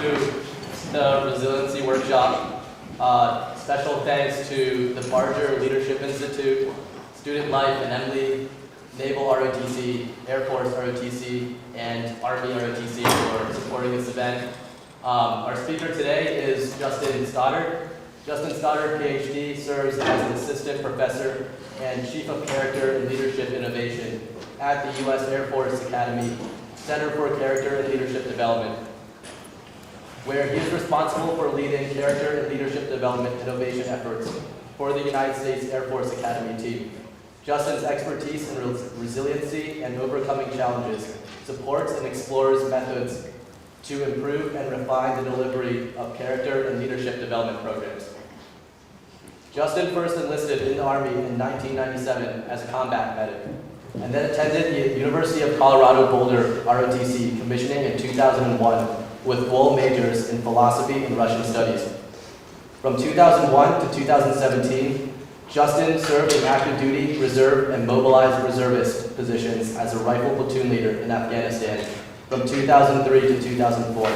to the Resiliency Workshop. Special thanks to the Barger Leadership Institute, Student Life and Emily, Naval ROTC, Air Force ROTC, and Army ROTC for supporting this event. Our speaker today is Justin Stoddard. Justin Stoddard, PhD, serves as an assistant professor and chief of character and leadership innovation at the U.S. Air Force Academy Center for Character and Leadership Development, where he is responsible for leading character and leadership development innovation efforts for the United States Air Force Academy team. Justin's expertise in resiliency and overcoming challenges supports and explores methods to improve and refine the delivery of character and leadership development programs. Justin first enlisted in the Army in 1997 as a combat medic, and then attended the University of Colorado Boulder ROTC, commissioning in 2001 with dual majors in philosophy and Russian studies. From 2001 to 2017, Justin served in active duty, reserve, and mobilized reservist positions as a rifle platoon leader in Afghanistan from 2003 to 2004,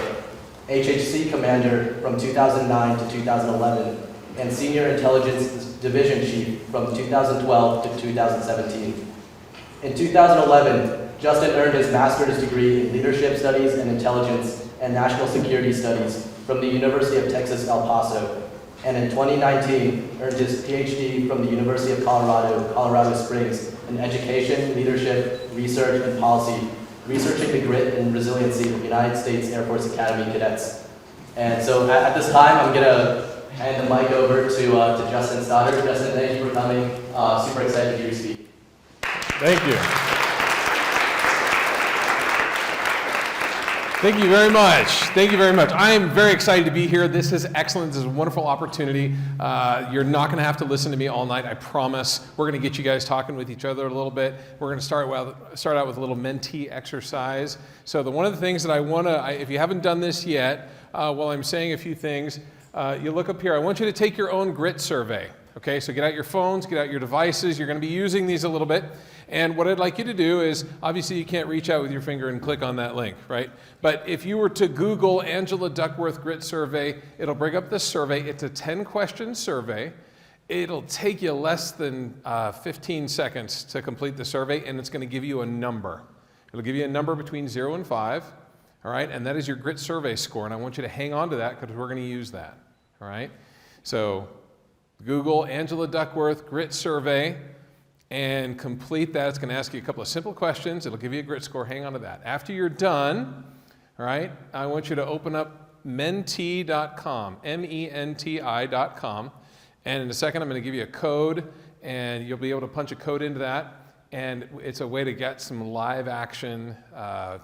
HHC commander from 2009 to 2011, and senior intelligence division chief from 2012 to 2017. In 2011, Justin earned his master's degree in leadership studies and intelligence and national security studies from the University of Texas, El Paso, and in 2019 earned his PhD from the University of Colorado, Colorado Springs in education, leadership, research, and policy, researching the grit and resiliency of United States Air Force Academy cadets. And so at this time, I'm going to hand the mic over to Justin Stoddard. Justin, thank you for coming. Super excited to hear you speak. Thank you. Thank you very much. Thank you very much. I am very excited to be here. This is excellent. This is a wonderful opportunity. You're not going to have to listen to me all night, I promise. We're going to get you guys talking with each other a little bit. We're going to start out with a little mentee exercise. So one of the things that I want to, if you haven't done this yet, while I'm saying a few things, you look up here. I want you to take your own grit survey. Okay, so get out your phones, get out your devices. You're going to be using these a little bit. And what I'd like you to do is, obviously you can't reach out with your finger and click on that link, right? But if you were to Google Angela Duckworth Grit Survey, it'll bring up this survey. It's a 10-question survey. It'll take you less than 15 seconds to complete the survey, and it's going to give you a number. It'll give you a number between 0 and 5, all right? And that is your grit survey score, and I want you to hang on to that because we're going to use that, all right? So Google Angela Duckworth Grit Survey and complete that. It's going to ask you a couple of simple questions. It'll give you a grit score. Hang on to that. After you're done, all right, I want you to open up menti.com, MENTI.com, and in a second I'm going to give you a code, and you'll be able to punch a code into that, and it's a way to get some live action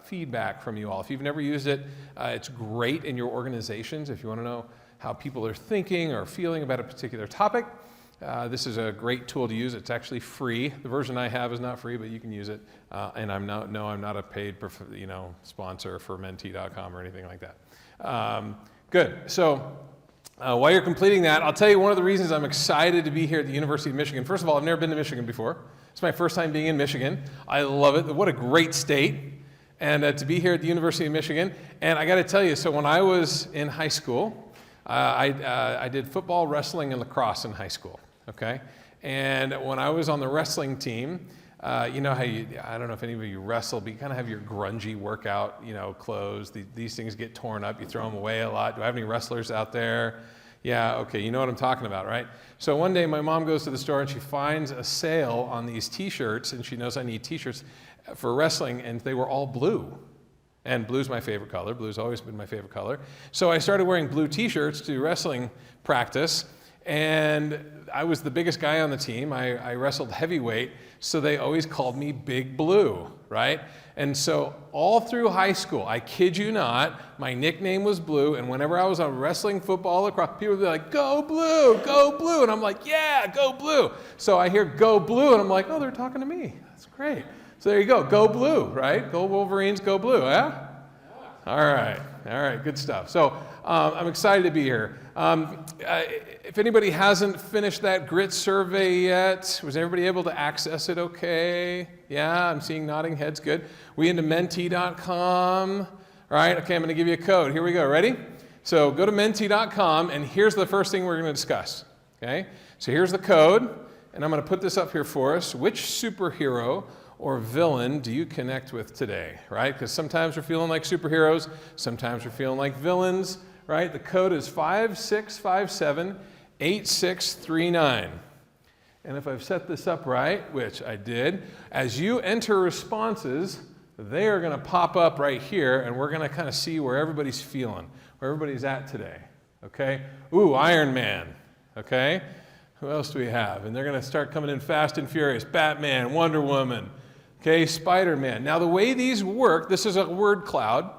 feedback from you all. If you've never used it, it's great in your organizations if you want to know how people are thinking or feeling about a particular topic. This is a great tool to use. It's actually free. The version I have is not free, but you can use it. And I'm not a paid sponsor for menti.com or anything like that. Good. So while you're completing that, I'll tell you one of the reasons I'm excited to be here at the University of Michigan. First of all, I've never been to Michigan before. It's my first time being in Michigan. I love it. What a great state. And to be here at the University of Michigan. And I got to tell you, so when I was in high school, I did football, wrestling, and lacrosse in high school, okay? And when I was on the wrestling team, you know how I don't know if any of you wrestle, but you kind of have your grungy workout, clothes. These things get torn up. You throw them away a lot. Do I have any wrestlers out there? Yeah, okay, you know what I'm talking about, right? So one day my mom goes to the store and she finds a sale on these t-shirts, and she knows I need t-shirts for wrestling, and they were all blue. And blue's my favorite color. Blue's always been my favorite color. So I started wearing blue t-shirts to wrestling practice, and I was the biggest guy on the team. I wrestled heavyweight, so they always called me Big Blue, right? And so all through high school, I kid you not, my nickname was Blue, and whenever I was on wrestling, football, lacrosse, people would be like, "Go Blue, go Blue," and I'm like, "Yeah, go Blue." So I hear "Go Blue," and I'm like, "Oh, they're talking to me. That's great." So there you go, go Blue, right? Go Wolverines, go Blue, yeah? All right, good stuff. So I'm excited to be here. If anybody hasn't finished that grit survey yet, was everybody able to access it okay? Yeah, I'm seeing nodding heads, good. We into menti.com, All right, okay, I'm going to give you a code. Here we go. Ready? So go to menti.com, and here's the first thing we're going to discuss. Okay? So here's the code, and I'm going to put this up here for us. Which superhero or villain do you connect with today? Right? Because sometimes we're feeling like superheroes, sometimes we're feeling like villains. Right? The code is 56578639. And if I've set this up right, which I did, as you enter responses, they are going to pop up right here, and we're going to kind of see where everybody's feeling, where everybody's at today. Okay? Ooh, Iron Man. Okay? Who else do we have? And they're going to start coming in fast and furious. Batman, Wonder Woman. Okay? Spider-Man. Now, the way these work, this is a word cloud.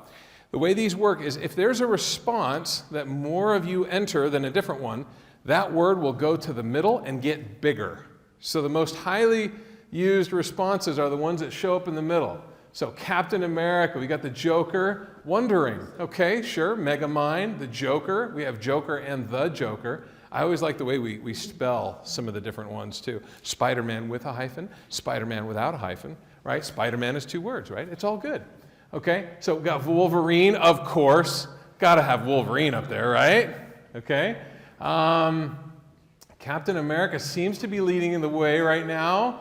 The way these work is if there's a response that more of you enter than a different one, that word will go to the middle and get bigger. So the most highly used responses are the ones that show up in the middle. So Captain America, we got the Joker, wondering. Okay, sure, Megamind, the Joker. We have Joker and the Joker. I always like the way we spell some of the different ones too. Spider-Man with a hyphen, Spider-Man without a hyphen, right? Spider-Man is 2 words, right? It's all good. Okay, so we've got Wolverine, of course. Got to have Wolverine up there, right? Okay. Captain America seems to be leading the way right now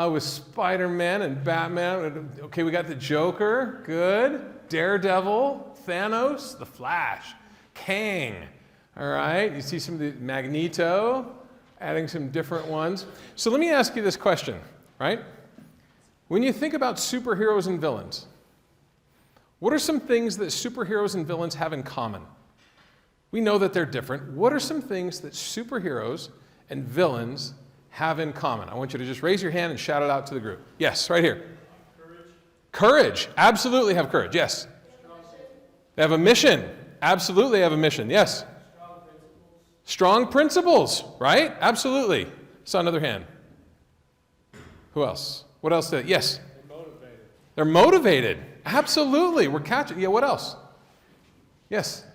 with Spider-Man and Batman. Okay, we got the Joker, good. Daredevil, Thanos, the Flash, Kang. All right, you see some of the Magneto, adding some different ones. So let me ask you this question, right? When you think about superheroes and villains, what are some things that superheroes and villains have in common? We know that they're different. What are some things that superheroes and villains have in common? I want you to just raise your hand and shout it out to the group. Yes, right here. Courage. Courage. Absolutely have courage. Yes. They have a mission. Absolutely have a mission. Yes. Strong principles. Right? Absolutely. Saw another hand. Who else? What else? Yes. They're motivated. They're motivated. Absolutely. We're catching. Yeah, what else? Yes.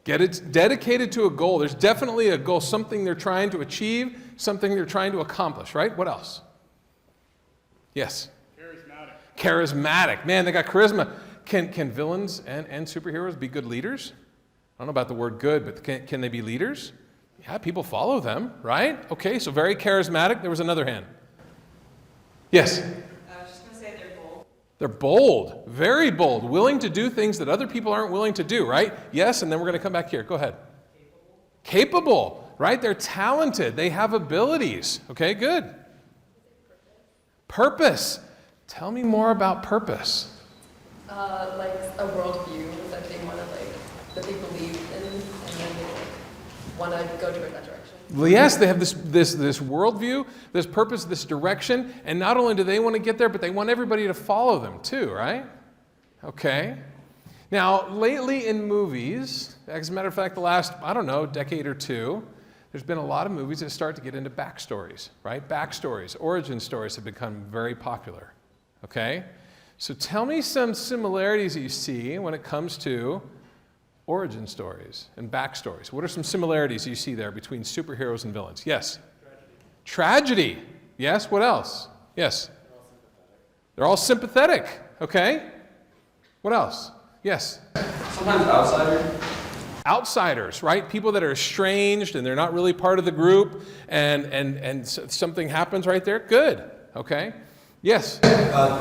Dedicated to a goal. There's definitely a goal, something they're trying to achieve, something they're trying to accomplish, right? What else? Yes? Charismatic. Man, they got charisma. Can villains and superheroes be good leaders? I don't know about the word good, but can they be leaders? Yeah, people follow them, right? Okay, so very charismatic. There was another hand. Yes? I was just going to say they're bold. They're bold, very bold, willing to do things that other people aren't willing to do, right? Yes, and then we're going to come back here. Go ahead. Capable, right? They're talented. They have abilities. Okay, good. Purpose. Tell me more about purpose. Like a worldview that they want to that they believe in, and then they want to go toward that direction. Well, yes, they have this worldview, this purpose, this direction, and not only do they want to get there, but they want everybody to follow them too, right? Okay. Now, lately in movies, as a matter of fact, the last, decade or two, there's been a lot of movies that start to get into backstories, right? Backstories, origin stories have become very popular, okay? So tell me some similarities that you see when it comes to origin stories and backstories. What are some similarities you see there between superheroes and villains? Yes? Tragedy. Yes, what else? Yes? They're all sympathetic. Okay? What else? Yes? Sometimes outsiders. Outsiders, right? People that are estranged and they're not really part of the group and something happens right there. Good. Okay? Yes?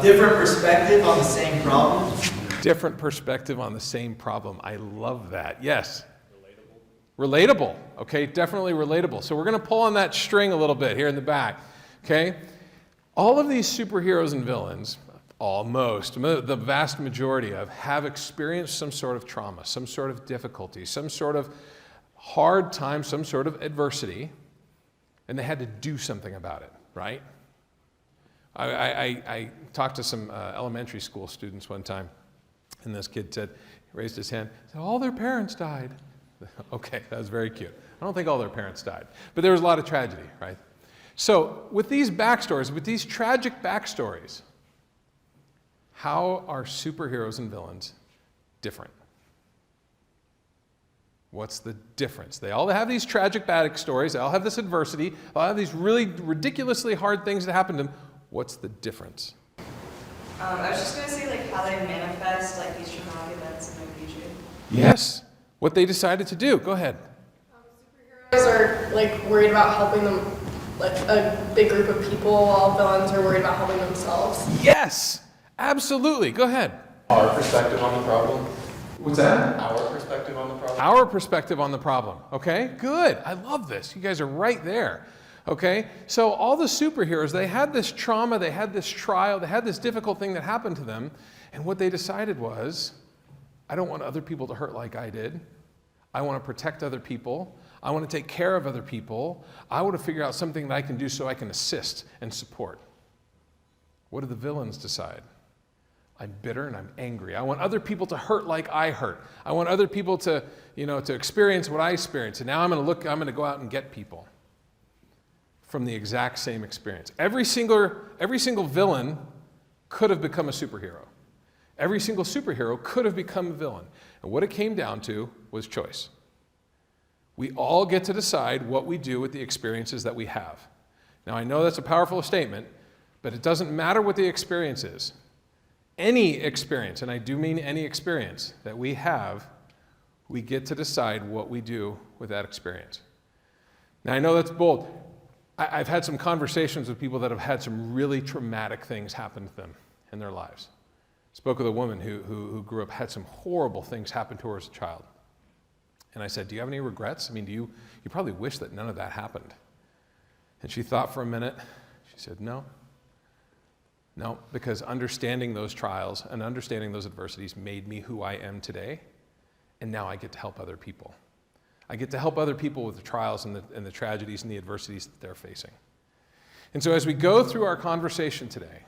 Different perspective on the same problem. Different perspective on the same problem. I love that. Yes? Relatable. Okay, definitely relatable. So we're going to pull on that string a little bit here in the back. Okay? All of these superheroes and villains, the vast majority of, have experienced some sort of trauma, some sort of difficulty, some sort of hard time, some sort of adversity, and they had to do something about it, right? I talked to some elementary school students one time, and this kid raised his hand, said, all their parents died. Okay, that was very cute. I don't think all their parents died, but there was a lot of tragedy, right? So with these backstories, with these tragic backstories, how are superheroes and villains different? What's the difference? They all have these tragic backstories, they all have this adversity, they all have these really ridiculously hard things that happen to them. What's the difference? I was just gonna say like how they manifest like these traumatic events in their future. Yes. What they decided to do. Go ahead. Superheroes are like worried about helping them, like a big group of people, while villains are worried about helping themselves. Yes. Absolutely. Go ahead. Our perspective on the problem. What's that? Our perspective on the problem. Our perspective on the problem. Okay, good. I love this. You guys are right there. Okay, so all the superheroes, they had this trauma, they had this trial, they had this difficult thing that happened to them, and what they decided was, I don't want other people to hurt like I did. I want to protect other people. I want to take care of other people. I want to figure out something that I can do so I can assist and support. What did the villains decide? I'm bitter and I'm angry. I want other people to hurt like I hurt. I want other people to, to experience what I experienced. And now I'm going to go out and get people from the exact same experience. Every single villain could have become a superhero. Every single superhero could have become a villain. And what it came down to was choice. We all get to decide what we do with the experiences that we have. Now, I know that's a powerful statement, but it doesn't matter what the experience is. Any experience, and I do mean any experience that we have, we get to decide what we do with that experience. Now, I know that's bold. I've had some conversations with people that have had some really traumatic things happen to them in their lives. Spoke with a woman who grew up, had some horrible things happen to her as a child. And I said, do you have any regrets? I mean, you probably wish that none of that happened. And she thought for a minute. She said, no. No, because understanding those trials and understanding those adversities made me who I am today, and now I get to help other people. I get to help other people with the trials and the tragedies and the adversities that they're facing. And so as we go through our conversation today,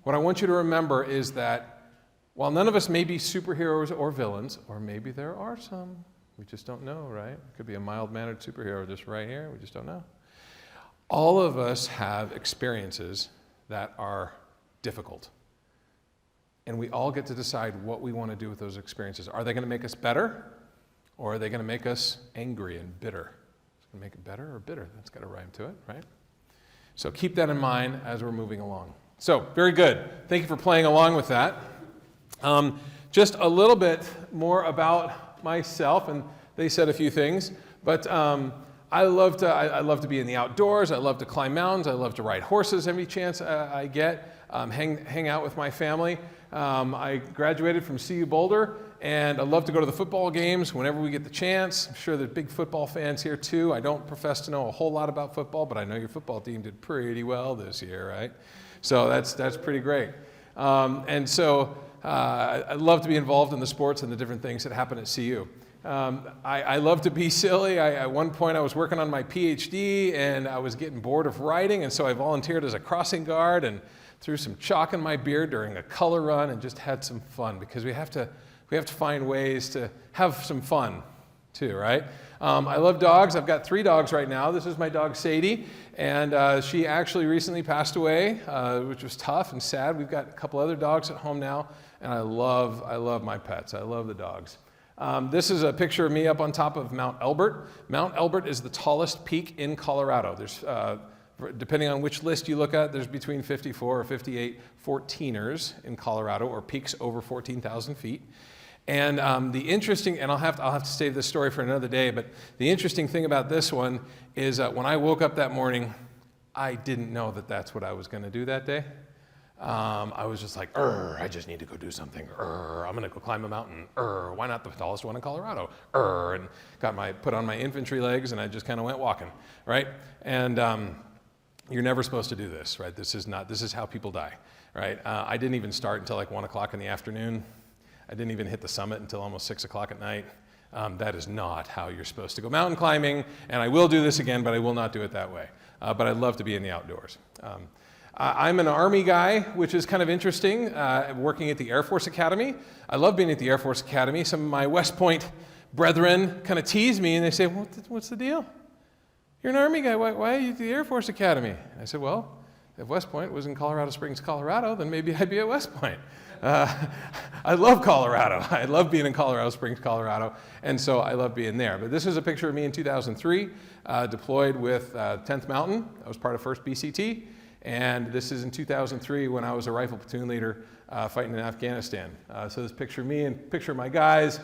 what I want you to remember is that while none of us may be superheroes or villains, or maybe there are some, we just don't know, right? It could be a mild-mannered superhero just right here, we just don't know. All of us have experiences that are difficult. And we all get to decide what we want to do with those experiences. Are they going to make us better, or are they going to make us angry and bitter? Is it going to make it better or bitter? That's got a rhyme to it, right? So keep that in mind as we're moving along. So, very good. Thank you for playing along with that. Just a little bit more about myself, and they said a few things, but I love to be in the outdoors. I love to climb mountains. I love to ride horses every chance I get. Hang out with my family. I graduated from CU Boulder, and I love to go to the football games whenever we get the chance. I'm sure there's big football fans here too. I don't profess to know a whole lot about football, but I know your football team did pretty well this year, right? So that's pretty great. And so I love to be involved in the sports and the different things that happen at CU. I love to be silly. At one point I was working on my PhD and I was getting bored of writing, and so I volunteered as a crossing guard and threw some chalk in my beard during a color run and just had some fun, because we have to find ways to have some fun too, right? I love dogs. I've got 3 dogs right now. This is my dog Sadie, and she actually recently passed away, which was tough and sad. We've got a couple other dogs at home now, and I love my pets. I love the dogs. This is a picture of me up on top of Mount Elbert. Mount Elbert is the tallest peak in Colorado. There's, depending on which list you look at, there's between 54 or 58 14ers in Colorado, or peaks over 14,000 feet. And the interesting, and I'll have to save this story for another day, but the interesting thing about this one is when I woke up that morning, I didn't know that that's what I was going to do that day. I was just like, I just need to go do something. I'm going to go climb a mountain. Why not the tallest one in Colorado? And put on my infantry legs, and I just kind of went walking, right? And you're never supposed to do this, right? This is how people die, right? I didn't even start until like 1 o'clock in the afternoon. I didn't even hit the summit until almost 6 o'clock at night. That is not how you're supposed to go mountain climbing, and I will do this again, but I will not do it that way. But I love to be in the outdoors. I'm an Army guy, which is kind of interesting, working at the Air Force Academy. I love being at the Air Force Academy. Some of my West Point brethren kind of tease me, and they say, what's the deal? You're an Army guy. Why are you at the Air Force Academy? I said, well, if West Point was in Colorado Springs, Colorado, then maybe I'd be at West Point. I love Colorado. I love being in Colorado Springs, Colorado, and so I love being there. But this is a picture of me in 2003, deployed with 10th Mountain. I was part of 1st BCT, And this is in 2003 when I was a rifle platoon leader fighting in Afghanistan. So this picture of me and picture of my guys.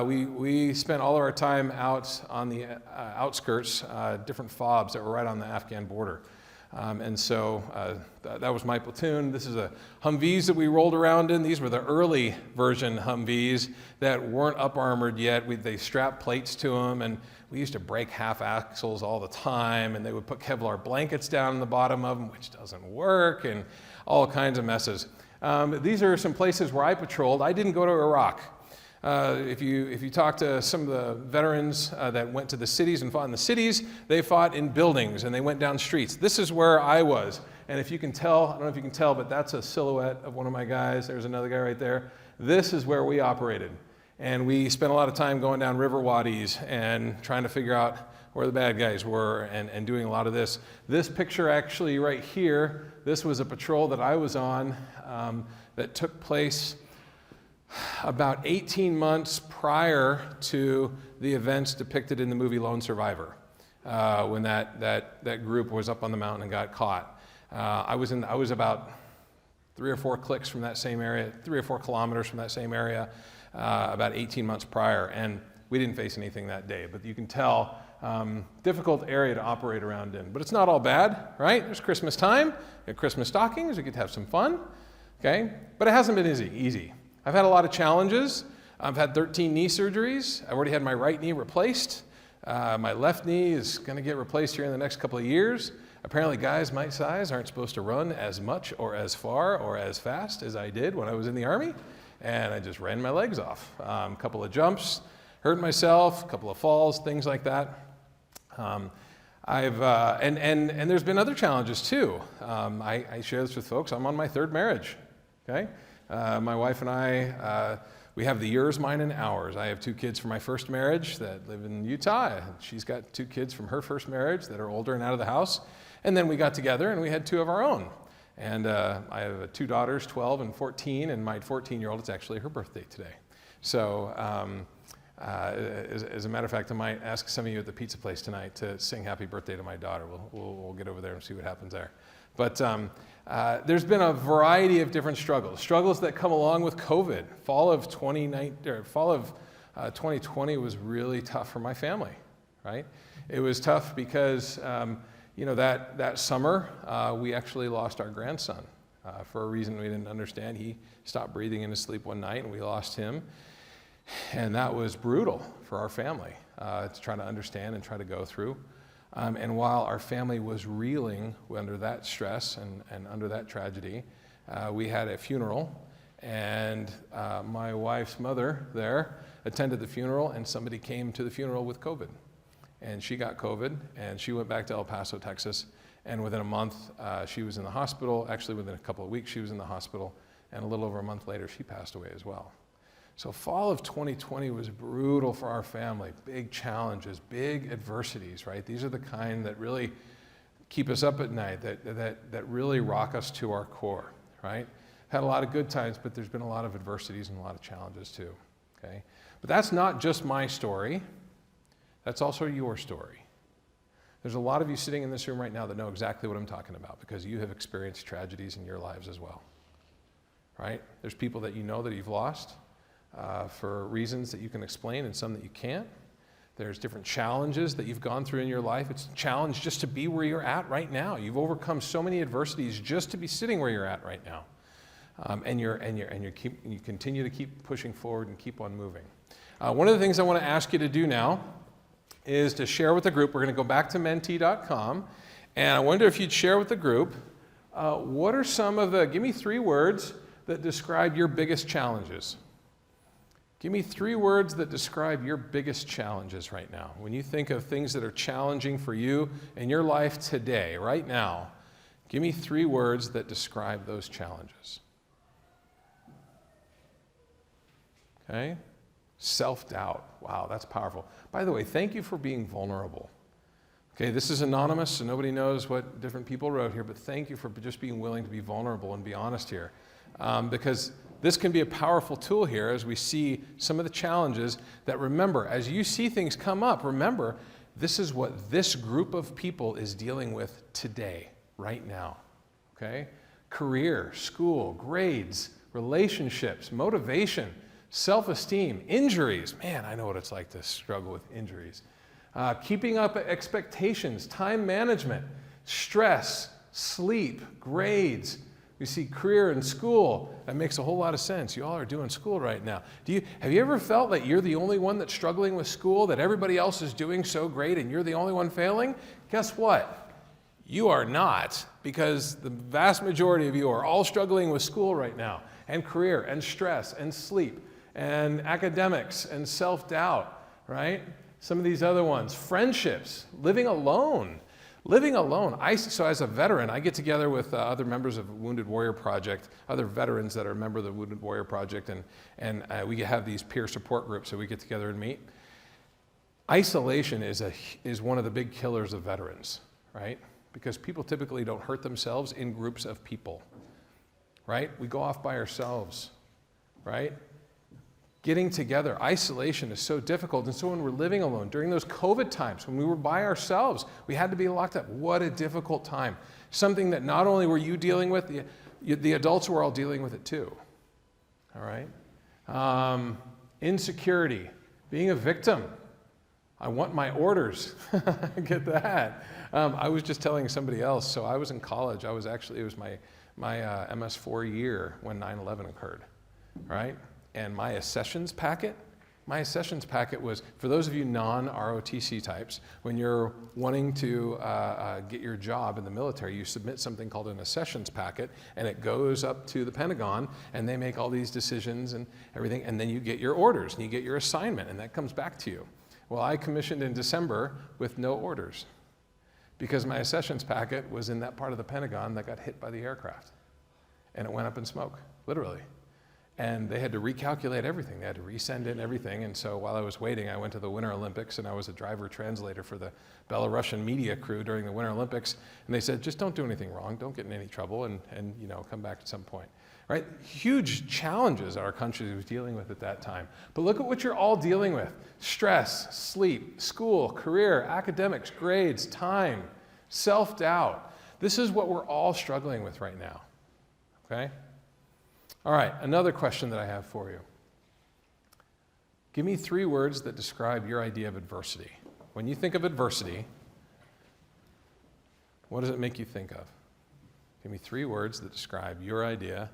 We spent all of our time out on the outskirts, different FOBs that were right on the Afghan border. And so that was my platoon. This is a Humvees that we rolled around in. These were the early version Humvees that weren't up armored yet. They strapped plates to them, and we used to break half axles all the time, and they would put Kevlar blankets down in the bottom of them, which doesn't work, and all kinds of messes. These are some places where I patrolled. I didn't go to Iraq. If you talk to some of the veterans that went to the cities and fought in the cities, they fought in buildings and they went down streets. This is where I was. And if you can tell, I don't know if you can tell, but that's a silhouette of one of my guys. There's another guy right there. This is where we operated. And we spent a lot of time going down river wadis and trying to figure out where the bad guys were and doing a lot of this. This picture actually right here, this was a patrol that I was on that took place about 18 months prior to the events depicted in the movie Lone Survivor, when that group was up on the mountain and got caught. I was about 3 or 4 clicks from that same area, 3 or 4 kilometers from that same area, about 18 months prior, and we didn't face anything that day. But you can tell, difficult area to operate around in. But it's not all bad, right? There's Christmas time, you have Christmas stockings, we get to have some fun, okay? But it hasn't been easy. I've had a lot of challenges. I've had 13 knee surgeries. I've already had my right knee replaced. My left knee is going to get replaced here in the next couple of years. Apparently guys my size aren't supposed to run as much or as far or as fast as I did when I was in the Army, and I just ran my legs off. A couple of jumps, hurt myself, a couple of falls, things like that. And there's been other challenges too. I share this with folks. I'm on my 3rd marriage, okay? My wife and I, we have the yours, mine, and ours. I have 2 kids from my first marriage that live in Utah. She's got 2 kids from her first marriage that are older and out of the house. And then we got together and we had 2 of our own. And I have 2 daughters, 12 and 14, and my 14-year-old, it's actually her birthday today. So as a matter of fact, I might ask some of you at the pizza place tonight to sing happy birthday to my daughter. We'll get over there and see what happens there. But there's been a variety of different struggles that come along with COVID. Fall of 2020 was really tough for my family, right? It was tough because that summer we actually lost our grandson for a reason we didn't understand. He stopped breathing in his sleep one night, and we lost him, and that was brutal for our family to try to understand and try to go through. And while our family was reeling under that stress and under that tragedy, we had a funeral, and my wife's mother there attended the funeral, and somebody came to the funeral with COVID. And she got COVID, and she went back to El Paso, Texas, and within a month, she was in the hospital. Actually, within a couple of weeks, she was in the hospital, and a little over a month later, she passed away as well. So fall of 2020 was brutal for our family. Big challenges, big adversities, right? These are the kind that really keep us up at night, that really rock us to our core, right? Had a lot of good times, but there's been a lot of adversities and a lot of challenges too, okay? But that's not just my story. That's also your story. There's a lot of you sitting in this room right now that know exactly what I'm talking about because you have experienced tragedies in your lives as well, right? There's people that you know that you've lost. For reasons that you can explain and some that you can't. There's different challenges that you've gone through in your life. It's a challenge just to be where you're at right now. You've overcome so many adversities just to be sitting where you're at right now. And you continue to keep pushing forward and keep on moving. One of the things I want to ask you to do now is to share with the group. We're going to go back to mentee.com, and I wonder if you'd share with the group, what are some of the, give me 3 words that describe your biggest challenges. Give me 3 words that describe your biggest challenges right now. When you think of things that are challenging for you in your life today, right now, give me 3 words that describe those challenges. Okay? Self-doubt. Wow, that's powerful. By the way, thank you for being vulnerable. Okay, this is anonymous, so nobody knows what different people wrote here, but thank you for just being willing to be vulnerable and be honest here. Because this can be a powerful tool here as we see some of the challenges that, remember, as you see things come up, remember, this is what this group of people is dealing with today, right now. okay? Career, school, grades, relationships, motivation, self-esteem, injuries. Man, I know what it's like to struggle with injuries. Keeping up expectations, time management, stress, sleep, grades. We see career and school. That makes a whole lot of sense. You all are doing school right now. Have you ever felt that you're the only one that's struggling with school, that everybody else is doing so great and you're the only one failing? Guess what? You are not, because the vast majority of you are all struggling with school right now, and career, and stress, and sleep, and academics, and self-doubt, right? Some of these other ones, friendships, living alone. Living alone. So as a veteran, I get together with other members of Wounded Warrior Project, other veterans that are a member of the Wounded Warrior Project, and we have these peer support groups, so we get together and meet. Isolation is one of the big killers of veterans, right? Because people typically don't hurt themselves in groups of people, right? We go off by ourselves, right? Getting together, isolation is so difficult. And so when we're living alone, during those COVID times, when we were by ourselves, we had to be locked up. What a difficult time. Something that not only were you dealing with, the adults were all dealing with it too, all right? Insecurity, being a victim. I want my orders. Get that. I was just telling somebody else, so I was in college. It was my MS4 year when 9/11 occurred, right? And my accessions packet was, for those of you non-ROTC types, when you're wanting to get your job in the military, you submit something called an accessions packet, and it goes up to the Pentagon, and they make all these decisions and everything, and then you get your orders, and you get your assignment, and that comes back to you. Well, I commissioned in December with no orders, because my accessions packet was in that part of the Pentagon that got hit by the aircraft, and it went up in smoke, literally. And they had to recalculate everything. They had to resend in everything. And so while I was waiting, I went to the Winter Olympics, and I was a driver translator for the Belarusian media crew during the Winter Olympics. And they said, just don't do anything wrong, don't get in any trouble, and come back at some point. Right? Huge challenges our country was dealing with at that time. But look at what you're all dealing with. Stress, sleep, school, career, academics, grades, time, self-doubt. This is what we're all struggling with right now. Okay? All right, another question that I have for you. Give me 3 words that describe your idea of adversity. When you think of adversity, what does it make you think of? Give me 3 words that describe your idea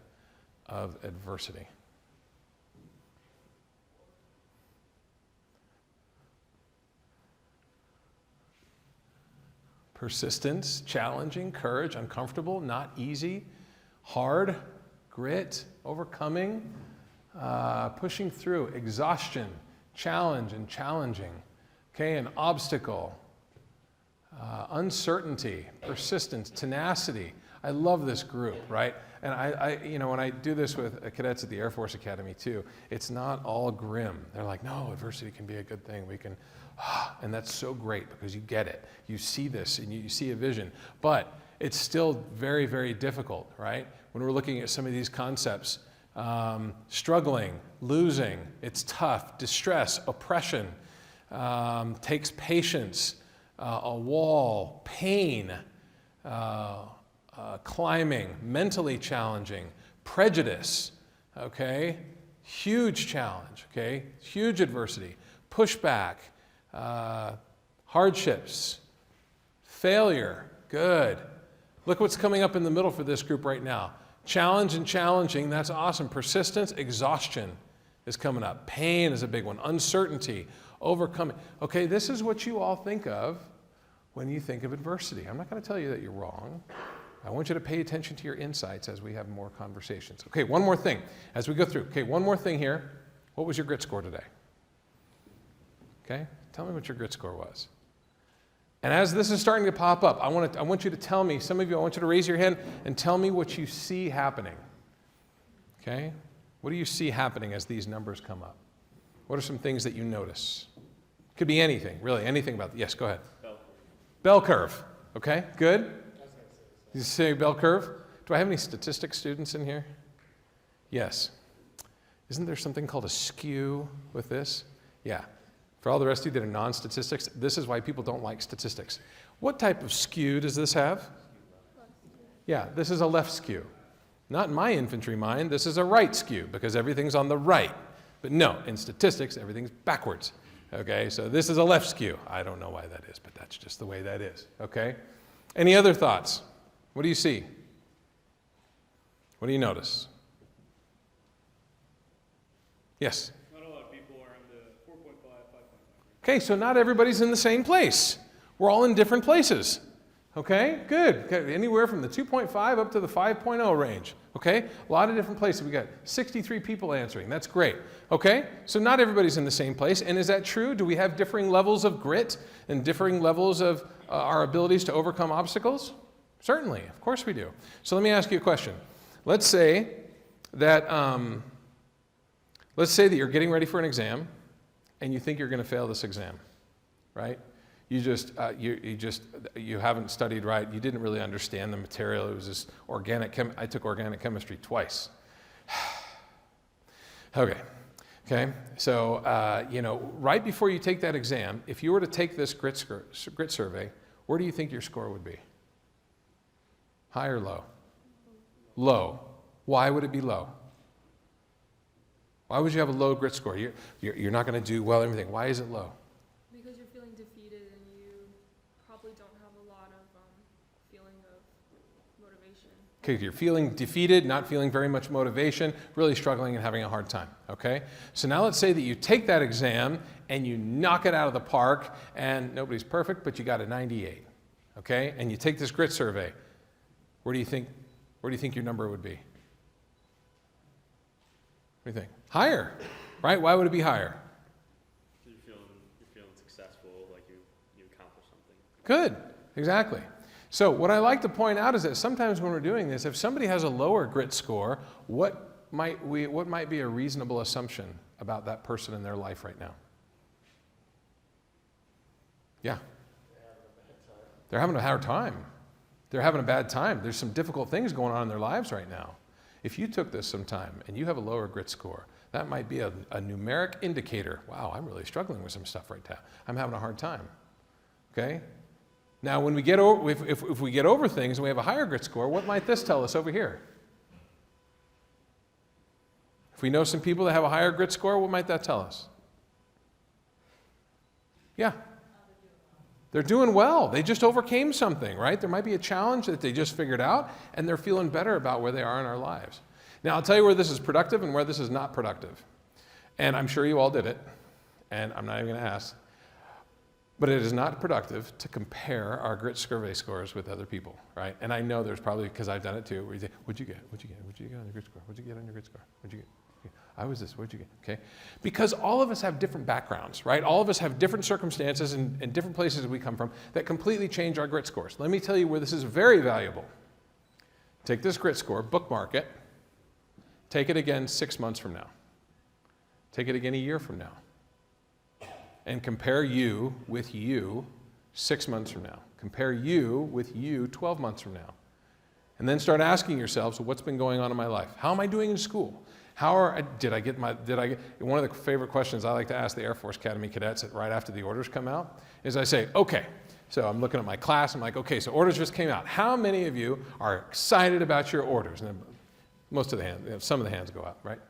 of adversity. Persistence, challenging, courage, uncomfortable, not easy, hard, grit, overcoming, pushing through, exhaustion, challenge and challenging, okay, an obstacle, uncertainty, persistence, tenacity. I love this group, right? And I when I do this with cadets at the Air Force Academy too, it's not all grim. They're like, no, adversity can be a good thing. We can, and that's so great because you get it. You see this and you see a vision. But it's still very, very difficult, right? When we're looking at some of these concepts, struggling, losing, it's tough, distress, oppression, takes patience, a wall, pain, climbing, mentally challenging, prejudice, okay? Huge challenge, okay? Huge adversity, pushback, hardships, failure, good. Look what's coming up in the middle for this group right now. Challenge and challenging, that's awesome. Persistence, exhaustion is coming up. Pain is a big one. Uncertainty, overcoming. Okay, this is what you all think of when you think of adversity. I'm not going to tell you that you're wrong. I want you to pay attention to your insights as we have more conversations. Okay, one more thing as we go through. Okay, one more thing here. What was your grit score today? Okay, tell me what your grit score was. And as this is starting to pop up, I want you to tell me, some of you, I want you to raise your hand and tell me what you see happening. Okay? What do you see happening as these numbers come up? What are some things that you notice? Could be anything, really, anything about Yes, go ahead. Bell curve. Bell curve. Okay, good. You say bell curve? Do I have any statistics students in here? Yes. Isn't there something called a skew with this? Yeah. For all the rest of you that are non-statistics, this is why people don't like statistics. What type of skew does this have? Yeah, this is a left skew. Not in my infantry mind, this is a right skew because everything's on the right. But no, in statistics, everything's backwards. Okay, so this is a left skew. I don't know why that is, but that's just the way that is. Okay? Any other thoughts? What do you see? What do you notice? Yes? Not a lot of people are in the 4.5, 5.5. Okay, so not everybody's in the same place. We're all in different places. Okay, good. Okay, anywhere from the 2.5 up to the 5.0 range. Okay, a lot of different places. We got 63 people answering. That's great. Okay, so not everybody's in the same place. And is that true? Do we have differing levels of grit and differing levels of our abilities to overcome obstacles? Certainly, of course we do. So let me ask you a question. Let's say that you're getting ready for an exam, and you think you're going to fail this exam, right? You haven't studied right. You didn't really understand the material. It was this I took organic chemistry twice. Okay. So right before you take that exam, if you were to take this grit survey, where do you think your score would be? High or low? Low. Why would it be low? Why would you have a low grit score? You're not going to do well at everything. Why is it low? Because you're feeling defeated and you probably don't have a lot of feeling of motivation. Okay, you're feeling defeated, not feeling very much motivation, really struggling and having a hard time, okay? So now let's say that you take that exam and you knock it out of the park, and nobody's perfect, but you got a 98, okay? And you take this grit survey. Where do you think your number would be? What do you think? Higher, right? Why would it be higher? You're feeling successful, like you accomplished something. Good, exactly. So what I like to point out is that sometimes when we're doing this, if somebody has a lower grit score, what might be a reasonable assumption about that person in their life right now? Yeah. They're having a hard time. They're having a bad time. There's some difficult things going on in their lives right now. If you took this sometime and you have a lower grit score, that might be a numeric indicator. Wow, I'm really struggling with some stuff right now. I'm having a hard time. Okay? Now, when we get over, if we get over things and we have a higher grit score, what might this tell us over here? If we know some people that have a higher grit score, what might that tell us? Yeah. They're doing well. They just overcame something, right? There might be a challenge that they just figured out, and they're feeling better about where they are in our lives. Now, I'll tell you where this is productive and where this is not productive. And I'm sure you all did it, and I'm not even going to ask. But it is not productive to compare our grit survey scores with other people, right? And I know there's probably, because I've done it too, where you say, what'd you get? What'd you get? What'd you get on your grit score? What'd you get on your grit score? What'd you get? I was this, what'd you get? Okay? Because all of us have different backgrounds, right? All of us have different circumstances and different places that we come from that completely change our grit scores. Let me tell you where this is very valuable. Take this grit score, bookmark it, take it again 6 months from now. Take it again a year from now. And compare you with you 6 months from now. Compare you with you 12 months from now. And then start asking yourselves, what's been going on in my life? How am I doing in school? Did I get one of the favorite questions I like to ask the Air Force Academy cadets right after the orders come out is I say, okay, so I'm looking at my class, I'm like, okay, so orders just came out. How many of you are excited about your orders? And most of the hands, some of the hands go up, right?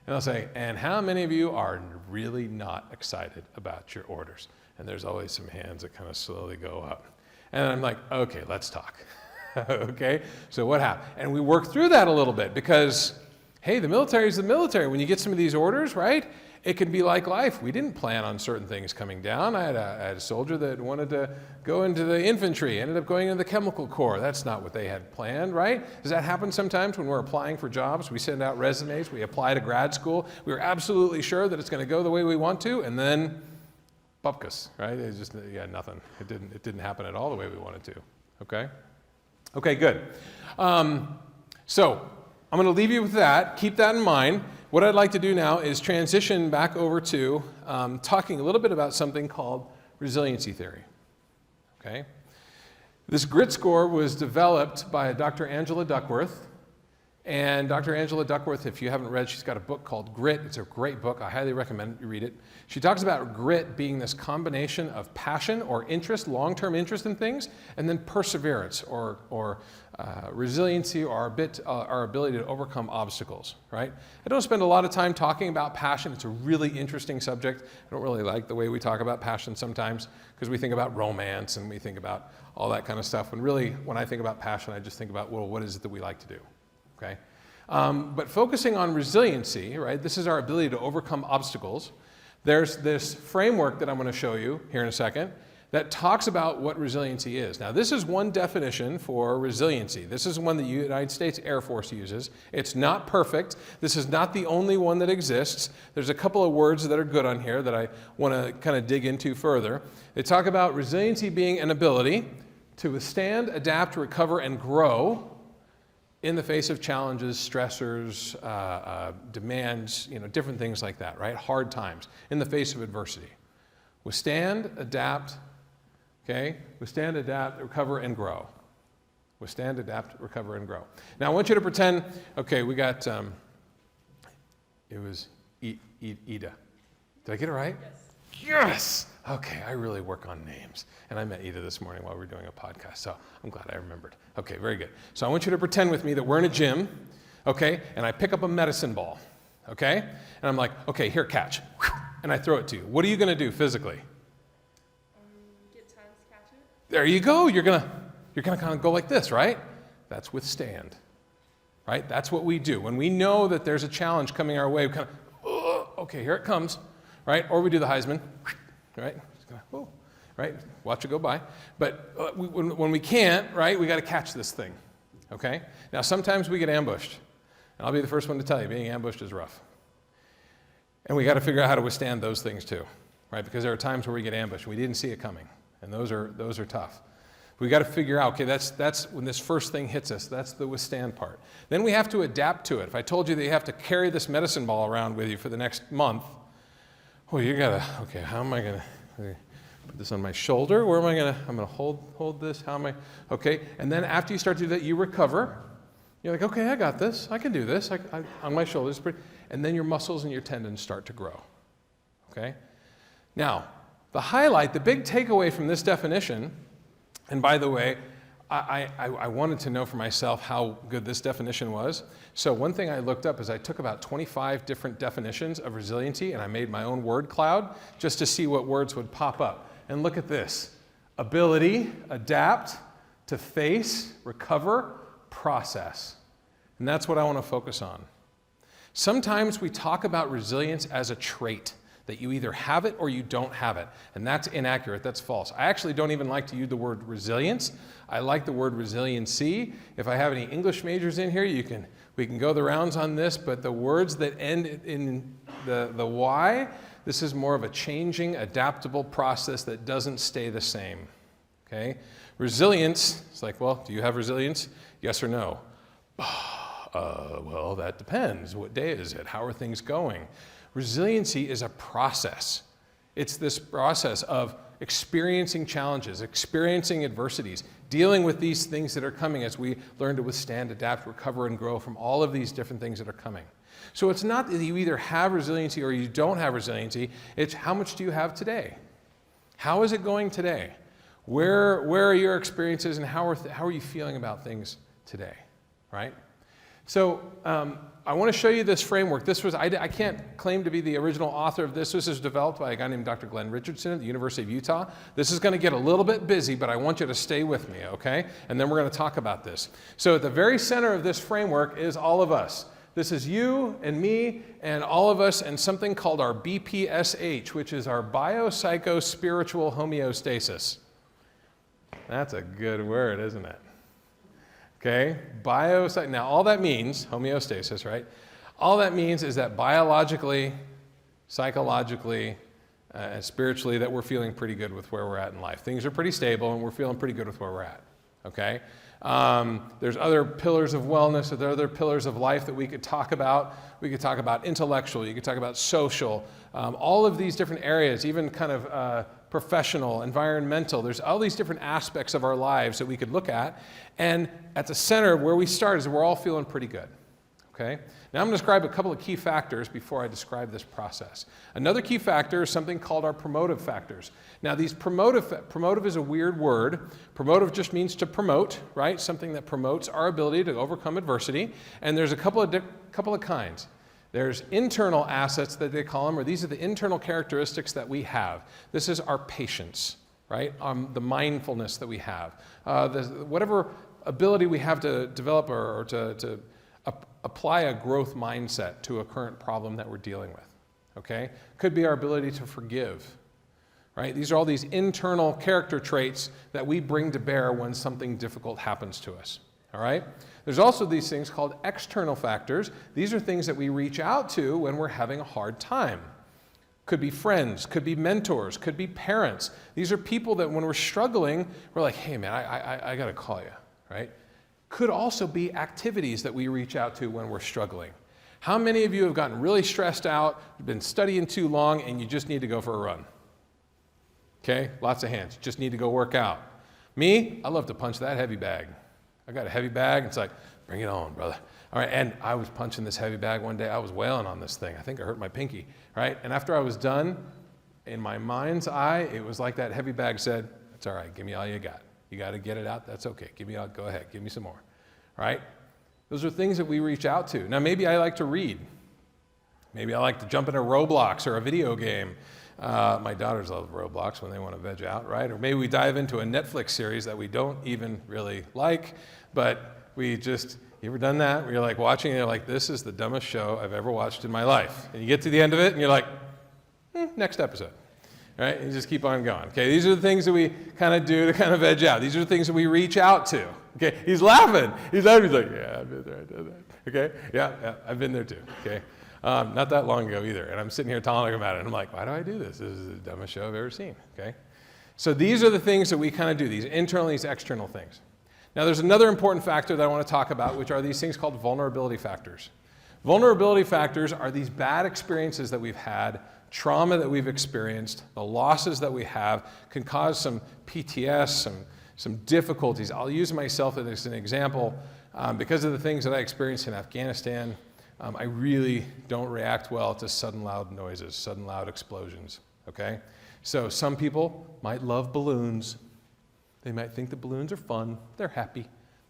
And I'll say, and how many of you are really not excited about your orders? And there's always some hands that kind of slowly go up. And I'm like, okay, let's talk. Okay, so what happened? And we work through that a little bit because, hey, the military is the military. When you get some of these orders, right, it can be like life. We didn't plan on certain things coming down. I had a soldier that wanted to go into the infantry, ended up going into the chemical corps. That's not what they had planned, right? Does that happen sometimes when we're applying for jobs? We send out resumes, we apply to grad school. We're absolutely sure that it's going to go the way we want to, and then bupkis, right? It's just, nothing. It didn't happen at all the way we wanted to, okay? Okay, good. So I'm going to leave you with that. Keep that in mind. What I'd like to do now is transition back over to talking a little bit about something called resiliency theory. Okay? This grit score was developed by Dr. Angela Duckworth. And Dr. Angela Duckworth, if you haven't read, she's got a book called Grit. It's a great book. I highly recommend you read it. She talks about grit being this combination of passion or interest, long-term interest in things, and then perseverance or resiliency, or our ability to overcome obstacles, right? I don't spend a lot of time talking about passion. It's a really interesting subject. I don't really like the way we talk about passion sometimes because we think about romance and we think about all that kind of stuff. When really, when I think about passion, I just think about, well, what is it that we like to do, okay? But focusing on resiliency, right? This is our ability to overcome obstacles. There's this framework that I'm going to show you here in a second that talks about what resiliency is. Now, this is one definition for resiliency. This is one the United States Air Force uses. It's not perfect. This is not the only one that exists. There's a couple of words that are good on here that I want to kind of dig into further. They talk about resiliency being an ability to withstand, adapt, recover, and grow in the face of challenges, stressors, demands, different things like that, right? Hard times, in the face of adversity. Withstand, adapt, okay? Withstand, adapt, recover, and grow. Withstand, adapt, recover, and grow. Now, I want you to pretend, okay, we got, it was Ida. Did I get it right? Yes! Okay, I really work on names. And I met Ida this morning while we were doing a podcast, so I'm glad I remembered. Okay, very good. So I want you to pretend with me that we're in a gym, okay, and I pick up a medicine ball, okay? And I'm like, okay, here, catch. And I throw it to you. What are you going to do physically? Get time to catch it. There you go. You're gonna kind of go like this, right? That's withstand, right? That's what we do. When we know that there's a challenge coming our way, we kind of, okay, here it comes, right? Or we do the Heisman, right? Just gonna, whoa, right? Watch it go by. But when we can't, right, we got to catch this thing, okay? Now, sometimes we get ambushed. And I'll be the first one to tell you, being ambushed is rough. And we got to figure out how to withstand those things too, right? Because there are times where we get ambushed. We didn't see it coming, and those are tough. We got to figure out, okay, that's when this first thing hits us. That's the withstand part. Then we have to adapt to it. If I told you that you have to carry this medicine ball around with you for the next month, well, you got to, okay, how am I going to put this on my shoulder? Where am I going to, I'm going to hold this. How am I, okay? And then after you start to do that, you recover. You're like, okay, I got this. I can do this. On my shoulders. And then your muscles and your tendons start to grow, okay? Now, the big takeaway from this definition, and by the way, I wanted to know for myself how good this definition was. So one thing I looked up is I took about 25 different definitions of resiliency, and I made my own word cloud just to see what words would pop up. And look at this: ability, adapt, to face, recover, process. And that's what I want to focus on. Sometimes we talk about resilience as a trait, that you either have it or you don't have it. And that's inaccurate, that's false. I actually don't even like to use the word resilience. I like the word resiliency. If I have any English majors in here, we can go the rounds on this, but the words that end in the Y, this is more of a changing, adaptable process that doesn't stay the same, okay? Resilience, it's like, well, do you have resilience? Yes or no? Well, that depends. What day is it? How are things going? Resiliency is a process. It's this process of experiencing challenges, experiencing adversities, dealing with these things that are coming as we learn to withstand, adapt, recover, and grow from all of these different things that are coming. So it's not that you either have resiliency or you don't have resiliency. It's how much do you have today? How is it going today? Where are your experiences and how are you feeling about things today, right? So I want to show you this framework. I can't claim to be the original author of this. This is developed by a guy named Dr. Glenn Richardson at the University of Utah. This is going to get a little bit busy, but I want you to stay with me, okay? And then we're going to talk about this. So at the very center of this framework is all of us. This is you and me and all of us and something called our BPSH, which is our biopsychospiritual homeostasis. That's a good word, isn't it? Okay, now all that means, homeostasis, right? All that means is that biologically, psychologically, and spiritually that we're feeling pretty good with where we're at in life. Things are pretty stable and we're feeling pretty good with where we're at, okay? There's other pillars of wellness, or there are other pillars of life that we could talk about. We could talk about intellectual, you could talk about social, all of these different areas, even kind of professional, environmental. There's all these different aspects of our lives that we could look at. And at the center where we start is we're all feeling pretty good, Okay? Now I'm going to describe a couple of key factors before I describe this process. Another key factor is something called our promotive factors. Now these promotive is a weird word. Promotive just means to promote, right? Something that promotes our ability to overcome adversity. And there's a couple of kinds. There's internal assets that they call them, or these are the internal characteristics that we have. This is our patience, right? The mindfulness that we have. Whatever ability we have to develop or to apply a growth mindset to a current problem that we're dealing with, okay? Could be our ability to forgive, right? These are all these internal character traits that we bring to bear when something difficult happens to us, all right? There's also these things called external factors. These are things that we reach out to when we're having a hard time. Could be friends, could be mentors, could be parents. These are people that when we're struggling, we're like, hey man, I gotta call you, right? Could also be activities that we reach out to when we're struggling. How many of you have gotten really stressed out, been studying too long, and you just need to go for a run? Okay, lots of hands. Just need to go work out. Me, I love to punch that heavy bag. I got a heavy bag, it's like, bring it on, brother. All right, and I was punching this heavy bag one day. I was wailing on this thing. I think I hurt my pinky, right? And after I was done, in my mind's eye, it was like that heavy bag said, it's all right, give me all you got. You got to get it out, that's okay. Give me out, go ahead, give me some more, right? Those are things that we reach out to. Now, maybe I like to read. Maybe I like to jump into Roblox or a video game. My daughters love Roblox when they want to veg out, right? Or maybe we dive into a Netflix series that we don't even really like, but we just, you ever done that? Where you're like watching and you're like, this is the dumbest show I've ever watched in my life. And you get to the end of it and you're like, next episode. Right? And you just keep on going. Okay, these are the things that we kind of do to kind of edge out. These are the things that we reach out to. Okay, he's laughing. He's laughing. He's like, yeah, I've been there, I've done that. Okay, yeah, I've been there too. Okay, not that long ago either. And I'm sitting here telling him about it. And I'm like, why do I do this? This is the dumbest show I've ever seen. Okay, so these are the things that we kind of do. These internal, these external things. Now, there's another important factor that I want to talk about, which are these things called vulnerability factors. Vulnerability factors are these bad experiences that we've had, trauma that we've experienced, the losses that we have can cause some PTS, some difficulties. I'll use myself as an example. Because of the things that I experienced in Afghanistan, I really don't react well to sudden loud noises, sudden loud explosions, okay? So some people might love balloons. They might think the balloons are fun. They're happy.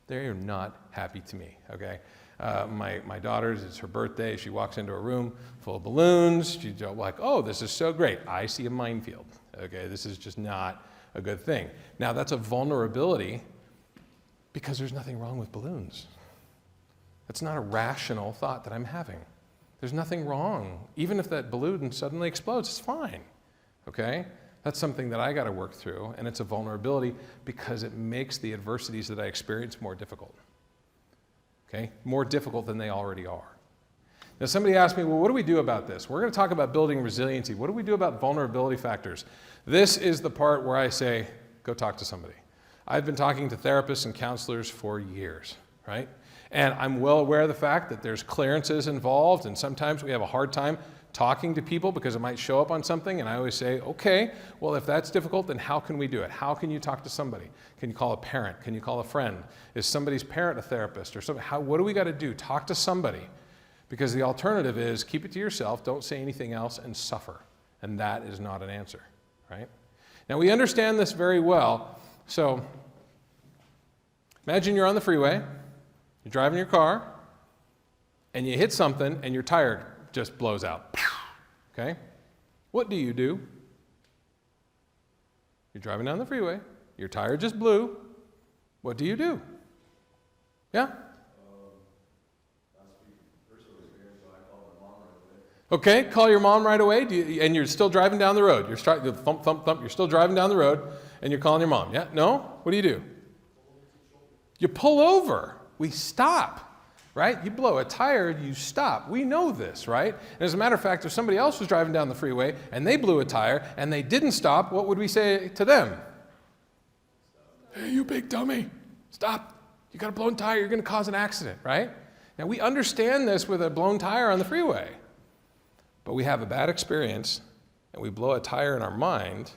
They are not happy to me, okay? My daughter's, it's her birthday. She walks into a room full of balloons. She's like, oh, this is so great. I see a minefield. Okay, this is just not a good thing. Now, that's a vulnerability because there's nothing wrong with balloons. That's not a rational thought that I'm having. There's nothing wrong. Even if that balloon suddenly explodes, it's fine. Okay? That's something that I got to work through, and it's a vulnerability because it makes the adversities that I experience more difficult. Okay? More difficult than they already are. Now, somebody asked me, well, what do we do about this? We're going to talk about building resiliency. What do we do about vulnerability factors? This is the part where I say, go talk to somebody. I've been talking to therapists and counselors for years, right? And I'm well aware of the fact that there's clearances involved, and sometimes we have a hard time talking to people because it might show up on something, and I always say, okay, well, if that's difficult, then how can we do it? How can you talk to somebody? Can you call a parent? Can you call a friend? Is somebody's parent a therapist or something? What do we got to do? Talk to somebody. Because the alternative is keep it to yourself, don't say anything else, and suffer. And that is not an answer, right? Now, we understand this very well. So imagine you're on the freeway, you're driving your car, and you hit something, and your tire just blows out. Okay? What do? You're driving down the freeway, your tire just blew. What do you do? Yeah? Okay, call your mom right away, and you're still driving down the road. You're thump, thump, thump. You're still driving down the road, and you're calling your mom. Yeah? No? What do? You pull over. We stop, right? You blow a tire, you stop. We know this, right? And as a matter of fact, if somebody else was driving down the freeway, and they blew a tire, and they didn't stop, what would we say to them? Hey, you big dummy, stop. You got a blown tire, you're going to cause an accident, right? Now, we understand this with a blown tire on the freeway. But we have a bad experience, and we blow a tire in our mind,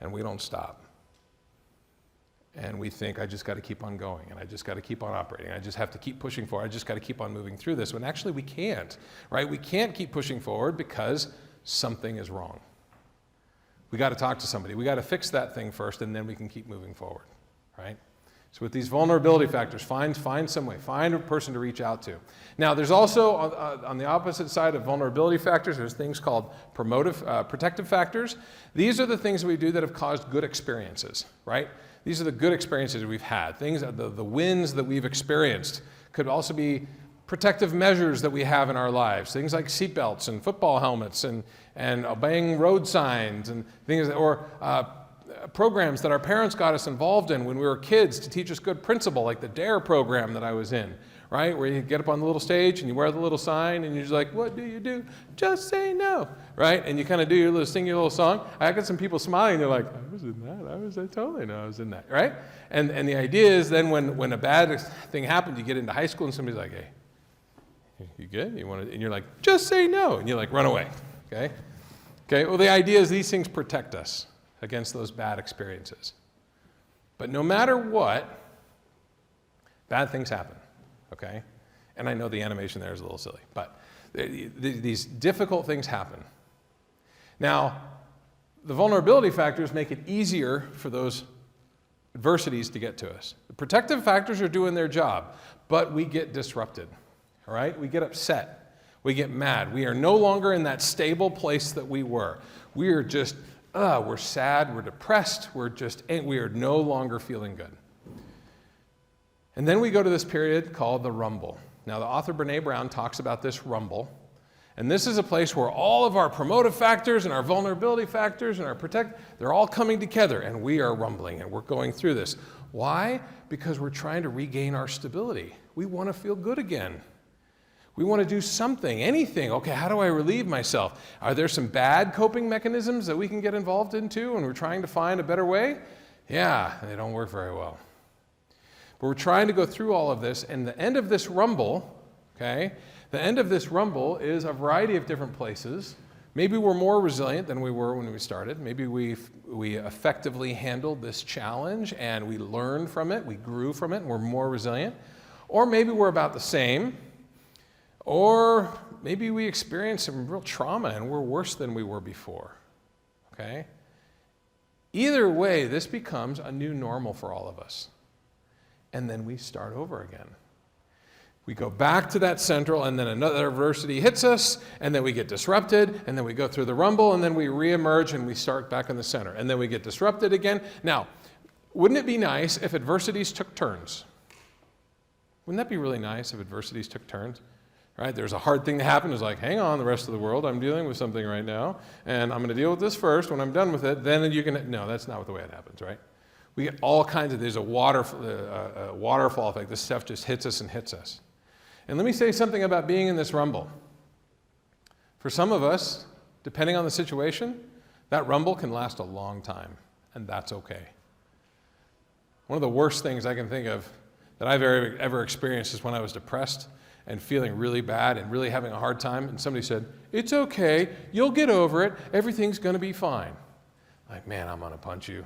and we don't stop. And we think, I just got to keep on going, and I just got to keep on operating. I just have to keep pushing forward. I just got to keep on moving through this. When actually we can't, right? We can't keep pushing forward because something is wrong. We got to talk to somebody. We got to fix that thing first, and then we can keep moving forward, right? So with these vulnerability factors, find some way. Find a person to reach out to. Now, there's also, on the opposite side of vulnerability factors, there's things called protective factors. These are the things that we do that have caused good experiences, right? These are the good experiences we've had. Things, the wins that we've experienced could also be protective measures that we have in our lives. Things like seatbelts and football helmets and obeying road signs and things, or programs that our parents got us involved in when we were kids to teach us good principle, like the DARE program that I was in, right? Where you get up on the little stage and you wear the little sign and you're just like, what do you do? Just say no, right? And you kind of do your little, sing your little song. I got some people smiling. They're like, I was in that. I totally know I was in that, right? And the idea is then when a bad thing happens, you get into high school and somebody's like, hey, you good? You want to? And you're like, just say no. And you like run away, okay? Okay, well, the idea is these things protect us against those bad experiences. But no matter what, bad things happen, okay? And I know the animation there is a little silly, but these difficult things happen. Now, the vulnerability factors make it easier for those adversities to get to us. The protective factors are doing their job, but we get disrupted, all right? We get upset. We get mad. We are no longer in that stable place that we were. We are just we're sad, we're depressed, we are no longer feeling good. And then we go to this period called the rumble. Now, the author Brene Brown talks about this rumble, and this is a place where all of our promotive factors and our vulnerability factors and our they're all coming together, and we are rumbling, and we're going through this. Why? Because we're trying to regain our stability. We want to feel good again. We want to do something, anything. Okay, how do I relieve myself? Are there some bad coping mechanisms that we can get involved into when we're trying to find a better way? Yeah, they don't work very well. But we're trying to go through all of this, and the end of this rumble, okay, the end of this rumble is a variety of different places. Maybe we're more resilient than we were when we started. Maybe we effectively handled this challenge and we learned from it, we grew from it, and we're more resilient. Or maybe we're about the same. Or maybe we experienced some real trauma and we're worse than we were before, okay? Either way, this becomes a new normal for all of us. And then we start over again. We go back to that central, and then another adversity hits us, and then we get disrupted, and then we go through the rumble, and then we reemerge and we start back in the center. And then we get disrupted again. Now, wouldn't it be nice if adversities took turns? Wouldn't that be really nice if adversities took turns? Right? There's a hard thing to happen. It's like, hang on, the rest of the world, I'm dealing with something right now, and I'm going to deal with this first. When I'm done with it, then you can. No, that's not the way it happens, right? We get all kinds of. There's a waterfall effect. This stuff just hits us and hits us. And let me say something about being in this rumble. For some of us, depending on the situation, that rumble can last a long time, and that's okay. One of the worst things I can think of that I've ever experienced is when I was depressed and feeling really bad and really having a hard time, and somebody said, it's okay, you'll get over it, everything's gonna be fine. Like, man, I'm gonna punch you.